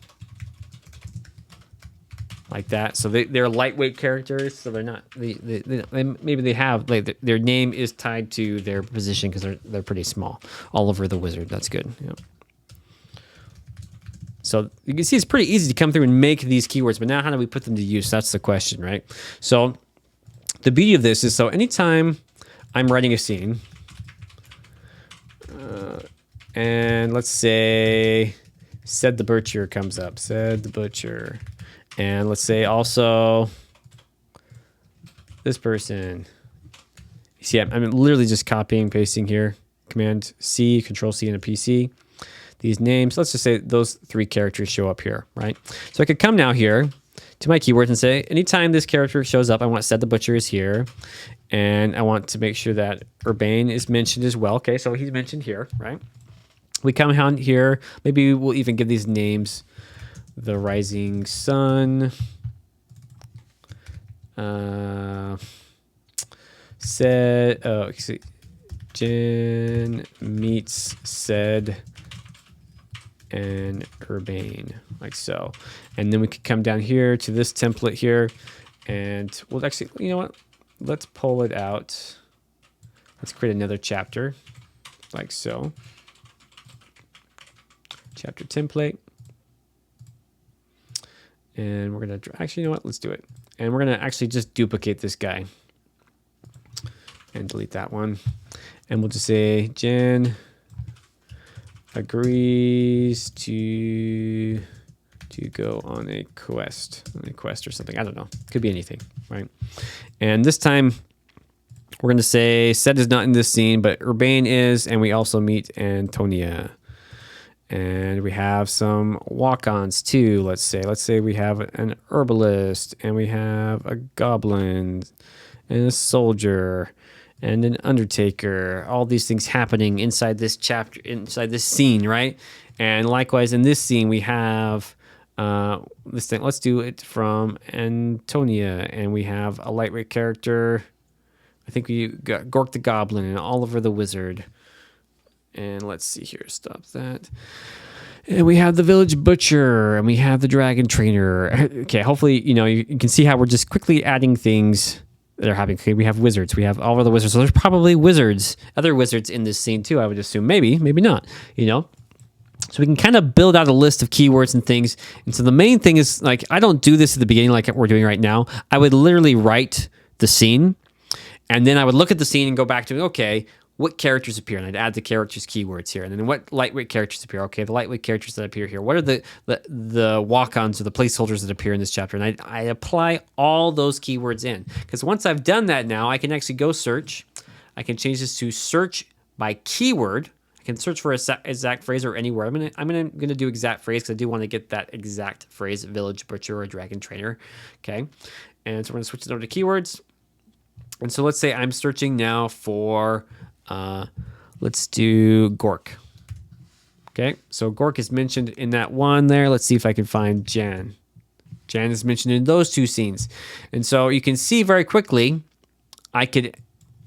Like that. So they're lightweight characters, so they're not, maybe they have, like, their name is tied to their position because they're pretty small. Oliver the Wizard, that's good. Yep. So you can see it's pretty easy to come through and make these keywords, but now how do we put them to use? That's the question, right? So the beauty of this is, so anytime I'm writing a scene, and let's say Said the Butcher comes up, Said the Butcher. And let's say also this person. You see, I'm literally just copying, pasting here. Command C, Control C in a PC. These names, let's just say those 3 characters show up here, right? So I could come now here to my keywords and say, anytime this character shows up, I want Said the Butcher is here. And I want to make sure that Urbane is mentioned as well. Okay, so he's mentioned here, right? We come down here. Maybe we'll even give these names. The Rising Sun. Said, oh, Jen meets Said and Urbane, like so. And then we could come down here to this template here, and we'll actually, you know what? Let's pull it out. Let's create another chapter, like so. Chapter template. And we're going to, actually, you know what? Let's do it. And we're going to actually just duplicate this guy. And delete that one. And we'll just say, Jen agrees to go on a quest. Or something. I don't know. Could be anything, right? And this time, we're going to say, Said is not in this scene, but Urbane is. And we also meet Antonia. And we have some walk-ons too, let's say we have an herbalist, and we have a goblin, and a soldier, and an undertaker. All these things happening inside this chapter, inside this scene, right? And likewise, in this scene, we have this thing. Let's do it from Antonia, and we have a lightweight character. I think we got Gork the Goblin and Oliver the Wizard. And let's see here, stop that. And we have the Village Butcher, and we have the Dragon Trainer. Okay, hopefully, you can see how we're just quickly adding things that are happening. Okay, we have wizards. We have all of the wizards. So there's probably other wizards in this scene too, I would assume. Maybe not, So we can kind of build out a list of keywords and things. And so the main thing is, like, I don't do this at the beginning like we're doing right now. I would literally write the scene, and then I would look at the scene and go back to, okay, what characters appear? And I'd add the characters' keywords here. And then what lightweight characters appear? Okay, the lightweight characters that appear here. What are the walk-ons or the placeholders that appear in this chapter? And I apply all those keywords in. Because once I've done that now, I can actually go search. I can change this to search by keyword. I can search for a exact phrase or anywhere. I'm gonna do exact phrase because I do want to get that exact phrase, Village Butcher or Dragon Trainer. Okay, and so we're gonna switch it over to keywords. And so let's say I'm searching now for, let's do Gork. Okay, so Gork is mentioned in that one there. Let's see if I can find Jan. Jan is mentioned in those 2 scenes. And so you can see very quickly, I could,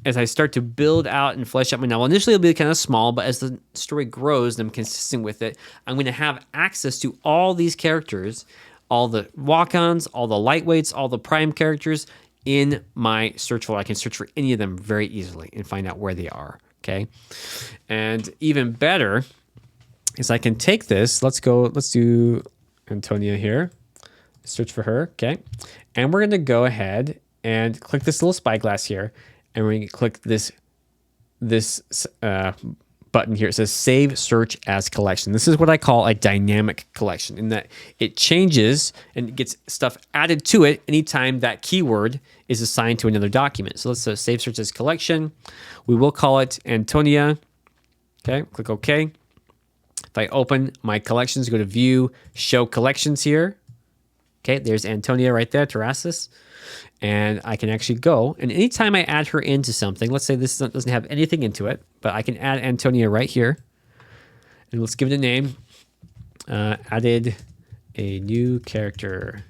as I start to build out and flesh out my novel, initially it'll be kind of small, but as the story grows and I'm consistent with it, I'm going to have access to all these characters, all the walk-ons, all the lightweights, all the prime characters in my search folder. I can search for any of them very easily and find out where they are, okay? And even better is I can take this, let's do Antonia here, search for her, okay? And we're gonna go ahead and click this little spyglass here, and we're gonna click this button here. It says Save Search as Collection. This is what I call a dynamic collection, in that it changes and gets stuff added to it anytime that keyword is assigned to another document. So let's Save Search as Collection. We will call it Antonia. Okay, click OK. If I open my collections, go to View, Show Collections here. Okay, there's Antonia right there, Terrassus. And I can actually go, and anytime I add her into something, let's say this doesn't have anything into it, but I can add Antonia right here. And let's give it a name. Added a new character.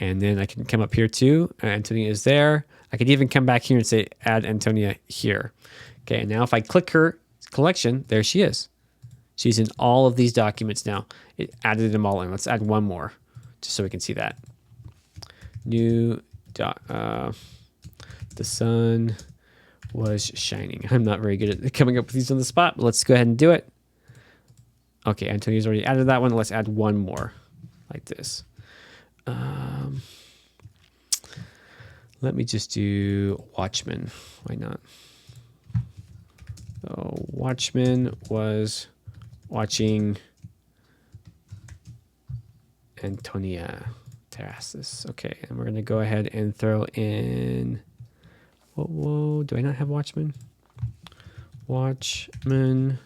And then I can come up here too. Antonia is there. I could even come back here and say add Antonia here. Okay, and now if I click her collection, there she is. She's in all of these documents now. It added them all in. Let's add one more just so we can see that. New the sun was shining. I'm not very good at coming up with these on the spot, but let's go ahead and do it. Okay, Antonia's already added that one. Let's add one more like this. Let me just do Watchman. Why not? So Watchman was watching Antonia Terrassus. Okay, and we're going to go ahead and throw in... Whoa, do I not have Watchman? Watchman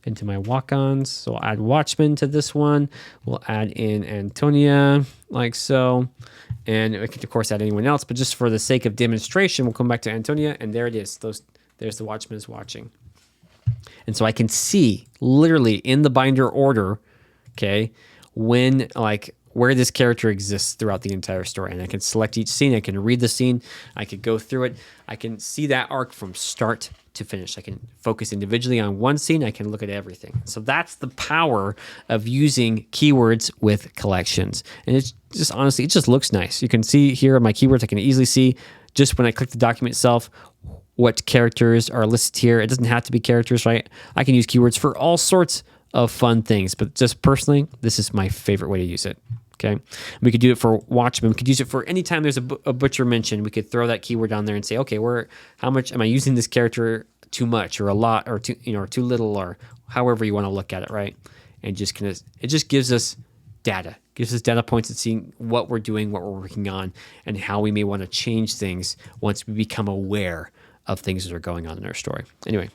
into my walk-ons. So I'll add Watchman to this one. We'll add in Antonia, like so. And we can, of course, add anyone else, but just for the sake of demonstration, we'll come back to Antonia, and there it is. There's the Watchman is watching. And so I can see, literally, in the binder order, okay, when, like, where this character exists throughout the entire story. And I can select each scene. I can read the scene. I could go through it. I can see that arc from start to finish. I can focus individually on one scene. I can look at everything. So that's the power of using keywords with collections. And it's just, honestly, it just looks nice. You can see here my keywords. I can easily see just when I click the document itself what characters are listed here. It doesn't have to be characters, right? I can use keywords for all sorts of fun things, but just personally, this is my favorite way to use it. Okay, we could do it for Watchmen. We could use it for any time there's a butcher mention. We could throw that keyword down there and say, okay, how much am I using this character too much, or a lot, or too little, or however you want to look at it, right? And it just gives us data, gives us data points and seeing what we're doing, what we're working on, and how we may want to change things once we become aware of things that are going on in our story. Anyway,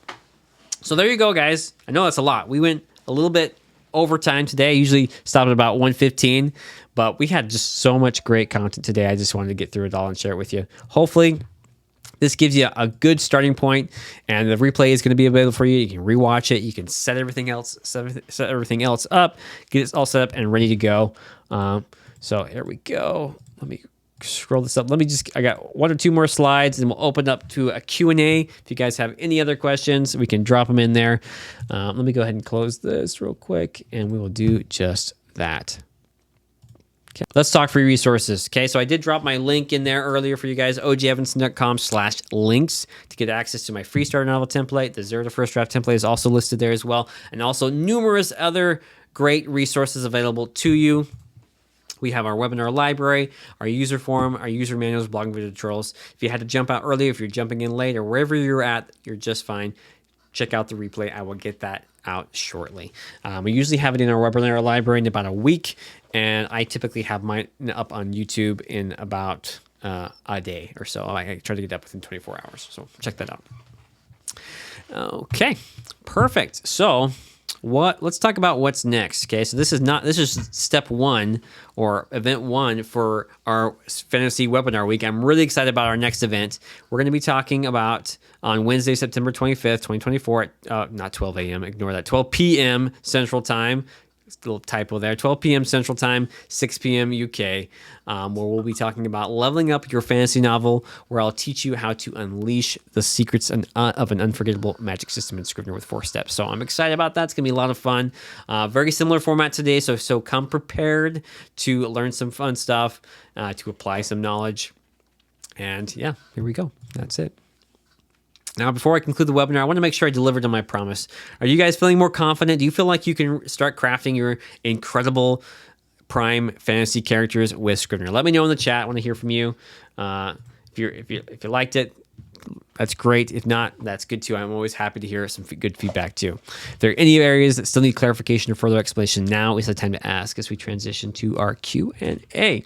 so there you go, guys. I know that's a lot. We went a little bit overtime today. I usually stop at about 1:15, but we had just so much great content today. I just wanted to get through it all and share it with you. Hopefully, this gives you a good starting point, and the replay is going to be available for you. You can rewatch it. You can set everything else up, get it all set up and ready to go. So here we go. Let me scroll this up. I got one or two more slides, and we'll open up to a Q&A. If you guys have any other questions, we can drop them in there. Let me go ahead and close this real quick, and we will do just that. Okay. Let's talk free resources. Okay, so I did drop my link in there earlier for you guys, ojevanson.com/links to get access to my free starter novel template. The Zero to First Draft template is also listed there as well, and also numerous other great resources available to you. We have our webinar library, our user forum, our user manuals, blogging video tutorials. If you had to jump out early, if you're jumping in late, or wherever you're at, you're just fine. Check out the replay. I will get that out shortly. We usually have it in our webinar library in about a week, and I typically have mine up on YouTube in about a day or so. I try to get up within 24 hours, so check that out. Okay, perfect. So let's talk about what's next. Okay, so this is step one, or event one, for our fantasy webinar week. I'm really excited about our next event. We're going to be talking about on Wednesday, September 25th, 2024 at not 12 a.m. Ignore that. 12 p.m. Central Time. It's a little typo there. 12 p.m. Central Time, 6 p.m. UK, where we'll be talking about leveling up your fantasy novel, where I'll teach you how to unleash the secrets of an unforgettable magic system in Scrivener with 4 steps. So I'm excited about that. It's going to be a lot of fun. Very similar format today, so come prepared to learn some fun stuff, to apply some knowledge. And yeah, here we go. That's it. Now, before I conclude the webinar, I want to make sure I delivered on my promise. Are you guys feeling more confident? Do you feel like you can start crafting your incredible prime fantasy characters with Scrivener? Let me know in the chat. I want to hear from you. If you liked it, that's great. If not, that's good too. I'm always happy to hear some good feedback too. If there are any areas that still need clarification or further explanation, now is the time to ask as we transition to our Q&A.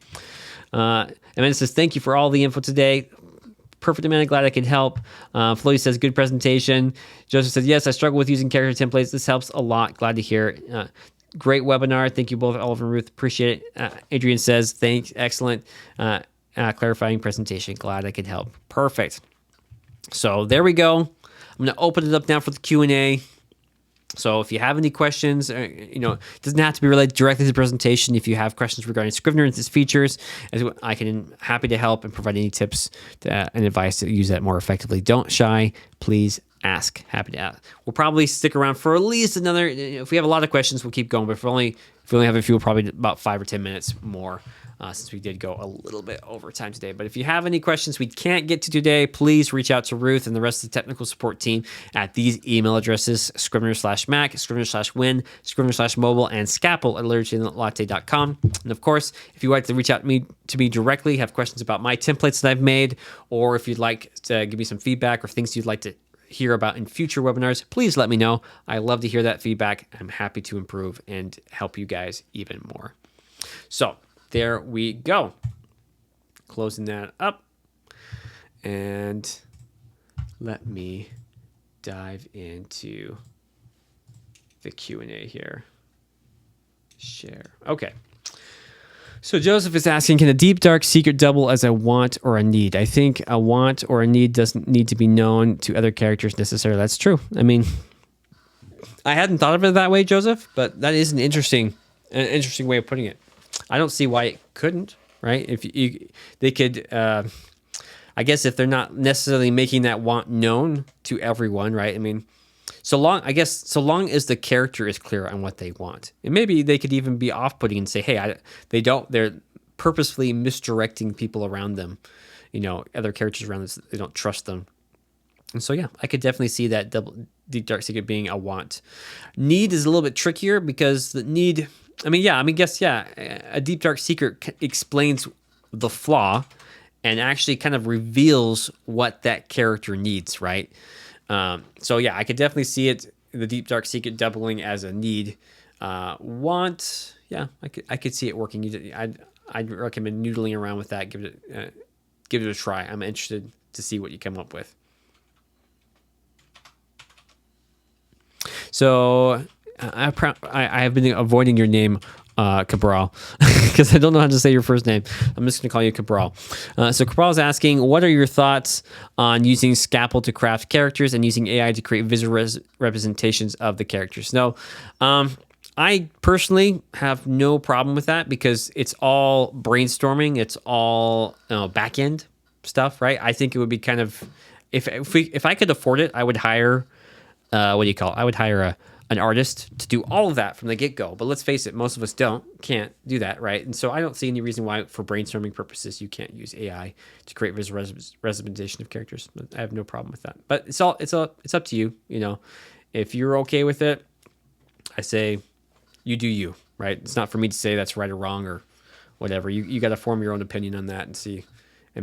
Amanda says, thank you for all the info today. Perfect, Amanda. Glad I could help. Floy says, good presentation. Joseph says, yes, I struggle with using character templates. This helps a lot. Glad to hear it. Great webinar. Thank you both, Oliver and Ruth. Appreciate it. Adrian says, thanks. Excellent. Clarifying presentation. Glad I could help. Perfect. So there we go. I'm going to open it up now for the Q&A. So if you have any questions, it doesn't have to be related directly to the presentation. If you have questions regarding Scrivener and its features, happy to help and provide any tips and advice to use that more effectively. Don't shy, please ask. Happy to ask. We'll probably stick around for at least another. If we have a lot of questions, we'll keep going. But if we only have a few, probably about 5 or 10 minutes more. Since we did go a little bit over time today. But if you have any questions we can't get to today, please reach out to Ruth and the rest of the technical support team at these email addresses: Scrivener/Mac, Scrivener/Win, Scrivener/Mobile, and Scapple@LiteracyLatte.com. And of course, if you'd like to reach out to me directly, have questions about my templates that I've made, or if you'd like to give me some feedback or things you'd like to hear about in future webinars, please let me know. I love to hear that feedback. I'm happy to improve and help you guys even more. So, there we go. Closing that up. And let me dive into the Q&A here. Share. Okay. So Joseph is asking, can a deep dark secret double as a want or a need? I think a want or a need doesn't need to be known to other characters necessarily. That's true. I mean, I hadn't thought of it that way, Joseph, but that is an interesting way of putting it. I don't see why it couldn't, right? If they could, I guess if they're not necessarily making that want known to everyone, right? I mean, so long as the character is clear on what they want, and maybe they could even be off-putting and say, hey, they're purposefully misdirecting people around them, other characters around them, they don't trust them. And so, yeah, I could definitely see that deep dark secret being a want. Need is a little bit trickier because the need, a deep dark secret explains the flaw and actually kind of reveals what that character needs, right? So yeah, I could definitely see the deep dark secret doubling as a need. Want, yeah, I could see it working. I'd recommend noodling around with that. Give it a try. I'm interested to see what you come up with. So I have been avoiding your name, Cabral, because I don't know how to say your first name. I'm just going to call you Cabral. So Cabral is asking, what are your thoughts on using Scapple to craft characters and using AI to create visual representations of the characters? No, I personally have no problem with that because it's all brainstorming. It's all back end stuff, right? I think it would be kind of if I could afford it, I would hire I would hire an artist to do all of that from the get-go. But let's face it, most of us can't do that, right? And so I don't see any reason why, for brainstorming purposes, you can't use AI to create visual representation of characters. I have no problem with that. But it's up to you. If you're okay with it, I say you do you, right? It's not for me to say that's right or wrong or whatever. You got to form your own opinion on that and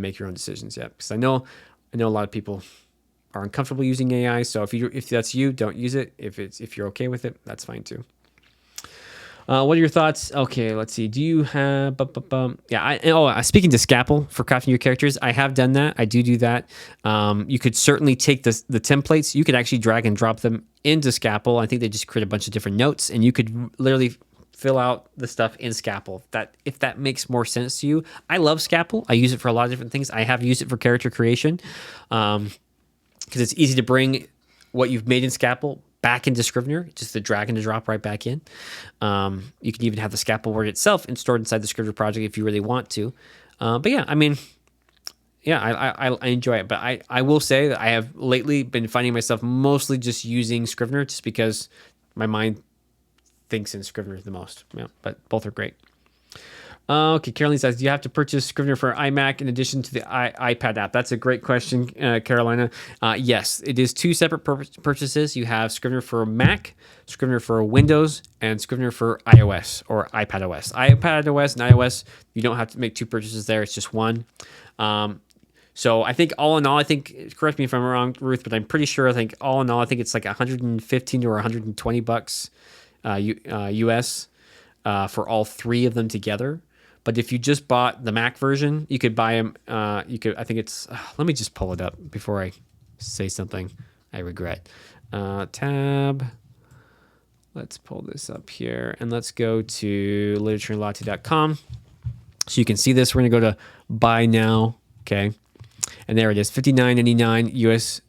make your own decisions. Yeah, because I know a lot of people are uncomfortable using AI. So if that's you, don't use it. If you're okay with it, that's fine too. What are your thoughts? Okay, let's see. Do you have? Speaking to Scapple for crafting your characters, I have done that. I do that. You could certainly take the templates. You could actually drag and drop them into Scapple. I think they just create a bunch of different notes, and you could literally fill out the stuff in Scapple. If that makes more sense to you. I love Scapple. I use it for a lot of different things. I have used it for character creation. Because it's easy to bring what you've made in Scapple back into Scrivener, just to drag and to drop right back in. You can even have the Scapple word itself and stored inside the Scrivener project if you really want to. But yeah, I mean, yeah, I enjoy it. But I will say that I have lately been finding myself mostly just using Scrivener just because my mind thinks in Scrivener the most. Yeah, but both are great. Okay, Caroline says, do you have to purchase Scrivener for iMac in addition to the iPad app? That's a great question, Carolina. Yes, it is 2 separate purchases. You have Scrivener for Mac, Scrivener for Windows, and Scrivener for iOS or iPadOS. iPadOS and iOS, you don't have to make 2 purchases there. It's just one. So I think all in all, correct me if I'm wrong, Ruth, but I'm pretty sure, all in all, it's like $115 or $120 US for all 3 of them together. But if you just bought the Mac version, you could buy them. I think it's. Let me just pull it up before I say something I regret. Tab. let's pull this up here and let's go to literatureandlatte.com. So you can see this. We're going to go to buy now. Okay. And there it is, $59.99 US,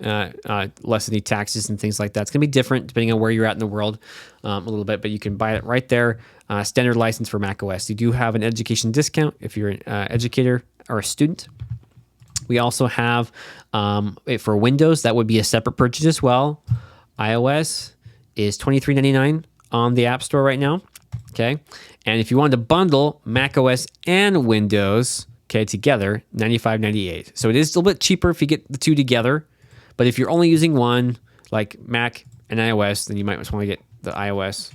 less any taxes and things like that. It's going to be different depending on where you're at in the world a little bit, but you can buy it right there. Standard license for macOS. You do have an education discount if you're an educator or a student. We also have it for Windows. That would be a separate purchase as well. iOS is $23.99 on the App Store right now. Okay. And if you wanted to bundle macOS and Windows, okay, together, $95.98. So it is a little bit cheaper if you get the two together. But if you're only using one, like Mac and iOS, then you might just want to get the iOS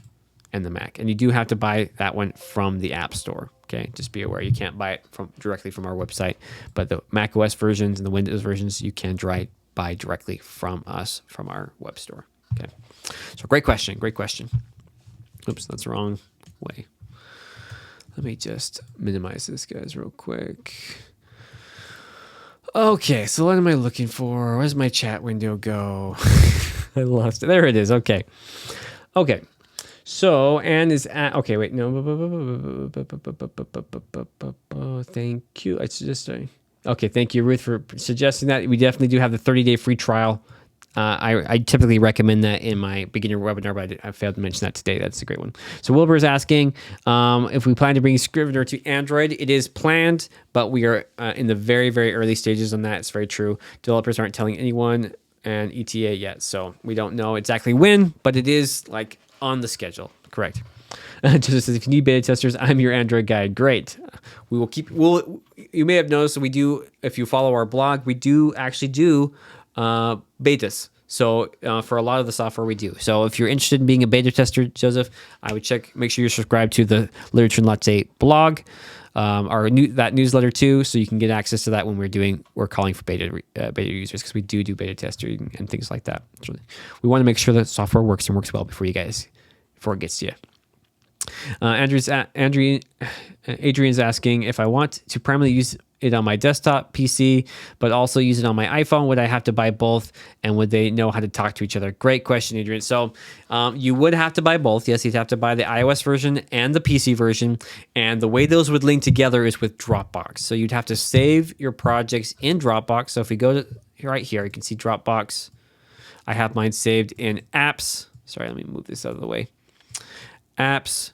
and the Mac. And you do have to buy that one from the App Store. Okay, just be aware you can't buy it directly from our website. But the macOS versions and the Windows versions, you can buy directly from us, from our web store. Okay, so great question, great question. Oops, that's the wrong way. Let me just minimize this, guys, real quick. Okay, so what am I looking for? Where's my chat window go? I lost it. There it is. Okay. Okay. So, Anne is at... Okay, wait. No. Thank you. Okay, thank you, Ruth, for suggesting that. We definitely do have the 30-day free trial. I typically recommend that in my beginner webinar, but I failed to mention that today. That's a great one. So Wilbur is asking if we plan to bring Scrivener to Android. It is planned, but we are in the very, very early stages on that. It's very true. Developers aren't telling anyone and ETA yet, so we don't know exactly when, but it is like on the schedule. Correct. Just says, if you need beta testers, I'm your Android guy. Great. We will keep. You may have noticed that we do. If you follow our blog, we do actually do betas. So for a lot of the software we do. So if you're interested in being a beta tester, Joseph, I would make sure you're subscribed to the Literature and Latte blog, our that newsletter too, so you can get access to that when we're calling for beta users, because we do beta testing and things like that. So we want to make sure that software works and works well before it gets to you. Adrian's asking if I want to primarily use it on my desktop PC, but also use it on my iPhone. Would I have to buy both, and would they know how to talk to each other? Great question, Adrian. So you would have to buy both. Yes, you'd have to buy the iOS version and the PC version. And the way those would link together is with Dropbox. So you'd have to save your projects in Dropbox. So if we go to right here, you can see Dropbox. I have mine saved in Apps. Sorry, let me move this out of the way. Apps,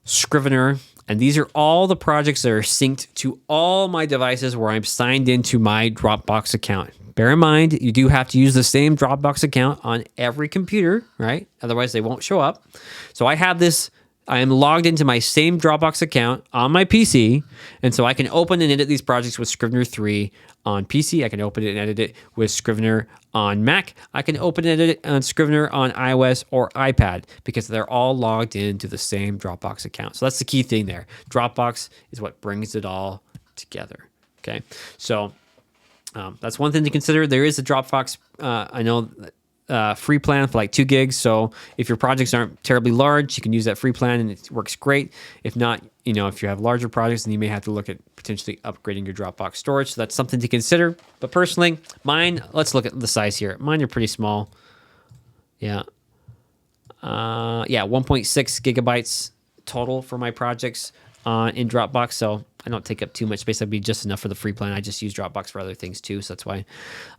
Scrivener, and these are all the projects that are synced to all my devices where I'm signed into my Dropbox account. Bear in mind, you do have to use the same Dropbox account on every computer, right? Otherwise, they won't show up. So I have this, I am logged into my same Dropbox account on my PC, and so I can open and edit these projects with Scrivener 3 on PC. I can open it and edit it with Scrivener on Mac. I can open and edit it on Scrivener on iOS or iPad, because they're all logged into the same Dropbox account. So that's the key thing there. Dropbox is what brings it all together. Okay, so that's one thing to consider. There is a Dropbox, I know, free plan for like 2 gigs. So if your projects aren't terribly large, you can use that free plan and it works great. If not, if you have larger projects, then you may have to look at potentially upgrading your Dropbox storage. So that's something to consider. But personally, mine, let's look at the size here. Mine are pretty small. Yeah. 1.6 gigabytes total for my projects in Dropbox. So I don't take up too much space. That'd be just enough for the free plan. I just use Dropbox for other things too. So that's why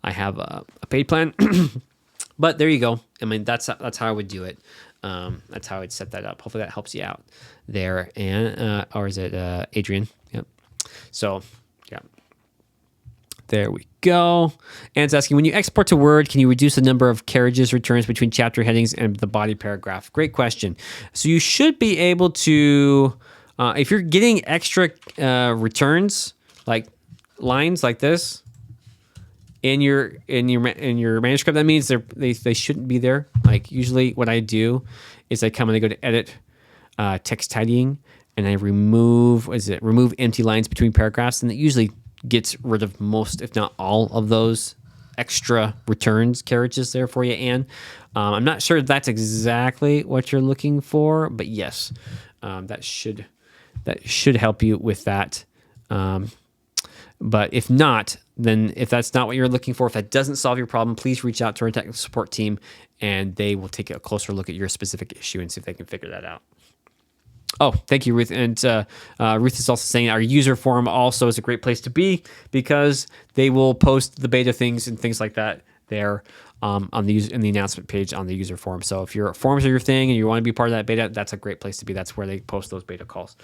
I have a paid plan. But there you go. I mean, that's how I would do it. That's how I'd set that up. Hopefully that helps you out there. And or is it Adrian? Yep. So yeah, there we go. And it's asking, when you export to Word, can you reduce the number of carriages returns between chapter headings and the body paragraph? Great question. So you should be able to, if you're getting extra returns, like lines like this, in your manuscript, that means they shouldn't be there. Like usually what I do is I come and I go to edit text tidying, and I remove empty lines between paragraphs, and it usually gets rid of most, if not all, of those extra returns carriages there for you, Anne. I'm not sure if that's exactly what you're looking for, but yes, that should help you with that. But if not, then if that's not what you're looking for, if that doesn't solve your problem, please reach out to our technical support team, and they will take a closer look at your specific issue and see if they can figure that out. Oh, thank you, Ruth. And Ruth is also saying our user forum also is a great place to be because they will post the beta things and things like that there on in the announcement page on the user forum. So if your forums are your thing and you want to be part of that beta, that's a great place to be. That's where they post those beta calls.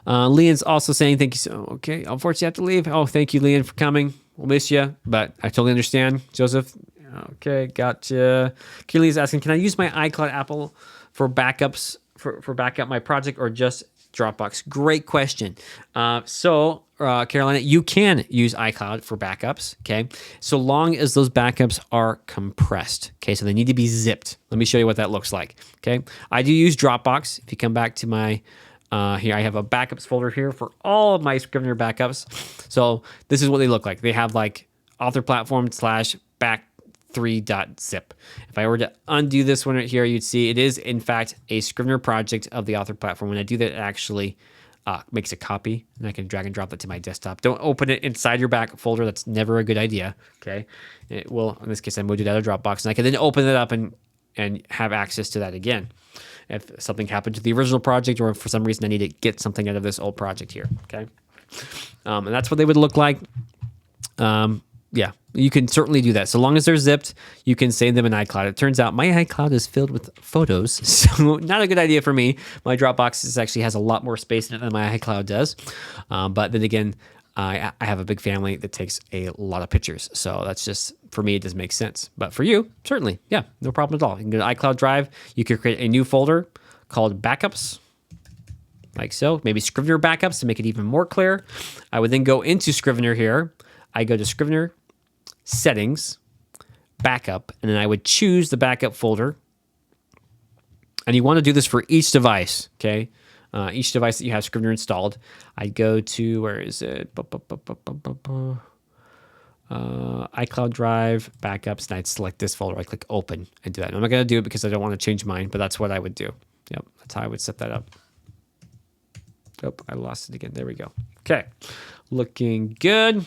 Leon's also saying thank you. So okay, unfortunately, I have to leave. Oh, thank you, Leon, for coming. We'll miss you, but I totally understand. Joseph, okay, gotcha. Keely's asking, can I use my iCloud Apple for backups for backup my project or just Dropbox? Great question. Carolina, you can use iCloud for backups, okay? So long as those backups are compressed, okay? So they need to be zipped. Let me show you what that looks like, okay? I do use Dropbox. If you come back to my here, I have a backups folder here for all of my Scrivener backups. So this is what they look like. They have like author platform / back3.zip. If I were to undo this one right here, you'd see it is in fact a Scrivener project of the author platform. When I do that, it actually makes a copy, and I can drag and drop that to my desktop. Don't open it inside your back folder. That's never a good idea, okay? It will, in this case, I moved it out of Dropbox, and I can then open it up and have access to that again. If something happened to the original project or if for some reason I need to get something out of this old project here, okay? And that's what they would look like. Yeah, you can certainly do that. So long as they're zipped, you can save them in iCloud. It turns out my iCloud is filled with photos, so not a good idea for me. My Dropbox actually has a lot more space in it than my iCloud does. But then again, I have a big family that takes a lot of pictures. So that's just, for me, it doesn't make sense. But for you, certainly, yeah, no problem at all. You can go to iCloud Drive. You could create a new folder called Backups, like so. Maybe Scrivener Backups to make it even more clear. I would then go into Scrivener here. I go to Scrivener, Settings, Backup, and then I would choose the backup folder. And you want to do this for each device, okay? Each device that you have Scrivener installed. I'd go to, where is it? iCloud Drive, Backups, and I'd select this folder. I click Open and do that. And I'm not going to do it because I don't want to change mine, but that's what I would do. Yep, that's how I would set that up. Oh, I lost it again. There we go. Okay, looking good.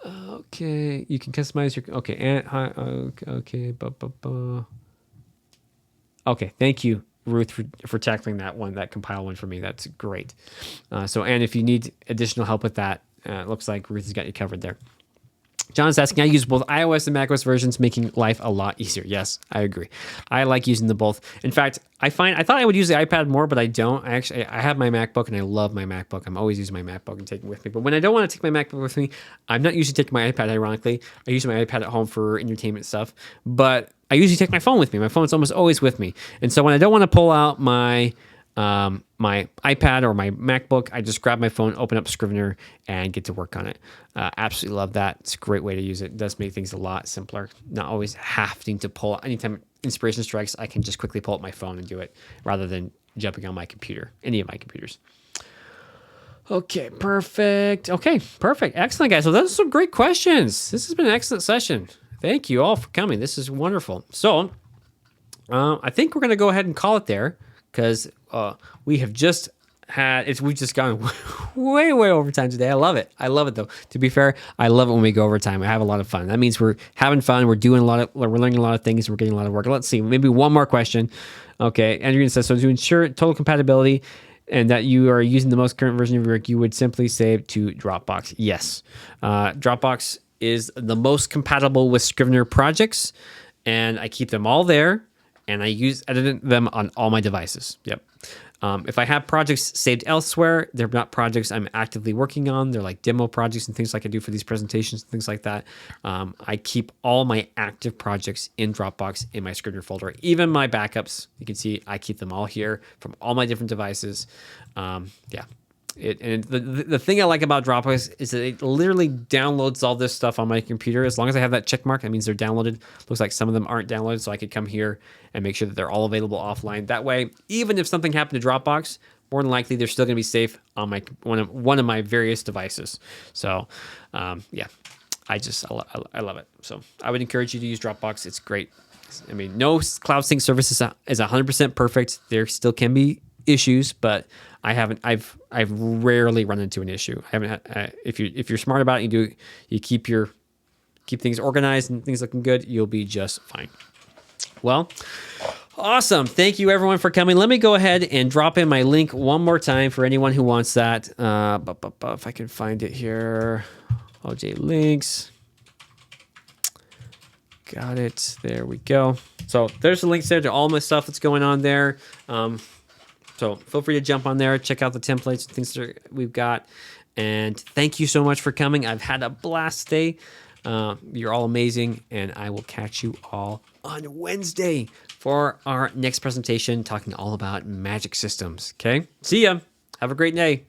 Okay, you can customize your, okay, and hi, okay, okay, thank you, Ruth, for tackling that one, that compile one for me. That's great. So, and if you need additional help with that, it looks like Ruth has got you covered there. John is asking, I use both iOS and macOS versions, making life a lot easier. Yes, I agree. I like using them both. In fact, I thought I would use the iPad more, but I don't. I have my MacBook, and I love my MacBook. I'm always using my MacBook and taking it with me. But when I don't want to take my MacBook with me, I'm not usually taking my iPad, ironically. I use my iPad at home for entertainment stuff. But I usually take my phone with me. My phone's almost always with me. And so when I don't want to pull out my iPad or my MacBook, I just grab my phone, open up Scrivener, and get to work on it. Absolutely love that. It's a great way to use it. It does make things a lot simpler. Not always having to pull. Anytime inspiration strikes, I can just quickly pull up my phone and do it rather than jumping on my computer, any of my computers. Okay, perfect. Okay, perfect. Excellent, guys. So those are some great questions. This has been an excellent session. Thank you all for coming. This is wonderful. So I think we're going to go ahead and call it there, because we have just we've just gone way over time today. I love it. I love it, though. To be fair, I love it when we go over time. I have a lot of fun. That means we're having fun. We're learning a lot of things. We're getting a lot of work. Let's see. Maybe one more question. Okay. Andrew says, so to ensure total compatibility and that you are using the most current version of your work, you would simply save to Dropbox. Yes. Dropbox is the most compatible with Scrivener projects, and I keep them all there. And I edit them on all my devices. Yep. If I have projects saved elsewhere, they're not projects I'm actively working on. They're like demo projects and things like I do for these presentations and things like that. I keep all my active projects in Dropbox in my Scrivener folder. Even my backups, you can see I keep them all here from all my different devices. Yeah. The thing I like about Dropbox is that it literally downloads all this stuff on my computer. As long as I have that check mark, that means they're downloaded. Looks like some of them aren't downloaded, so I could come here and make sure that they're all available offline. That way, even if something happened to Dropbox, more than likely they're still going to be safe on my one of my various devices. So, yeah, I love it. So I would encourage you to use Dropbox. It's great. I mean, no cloud sync service is 100% perfect. There still can be issues, but I've rarely run into an issue. I haven't had, if you're smart about it, you keep things organized and things looking good, you'll be just fine. Well, awesome. Thank you everyone for coming. Let me go ahead and drop in my link one more time for anyone who wants that. If I can find it here. OJ links. Got it. There we go. So there's the links there to all my stuff that's going on there. So feel free to jump on there, check out the templates and things that we've got. And thank you so much for coming. I've had a blast today. You're all amazing. And I will catch you all on Wednesday for our next presentation, talking all about magic systems. Okay? See ya. Have a great day.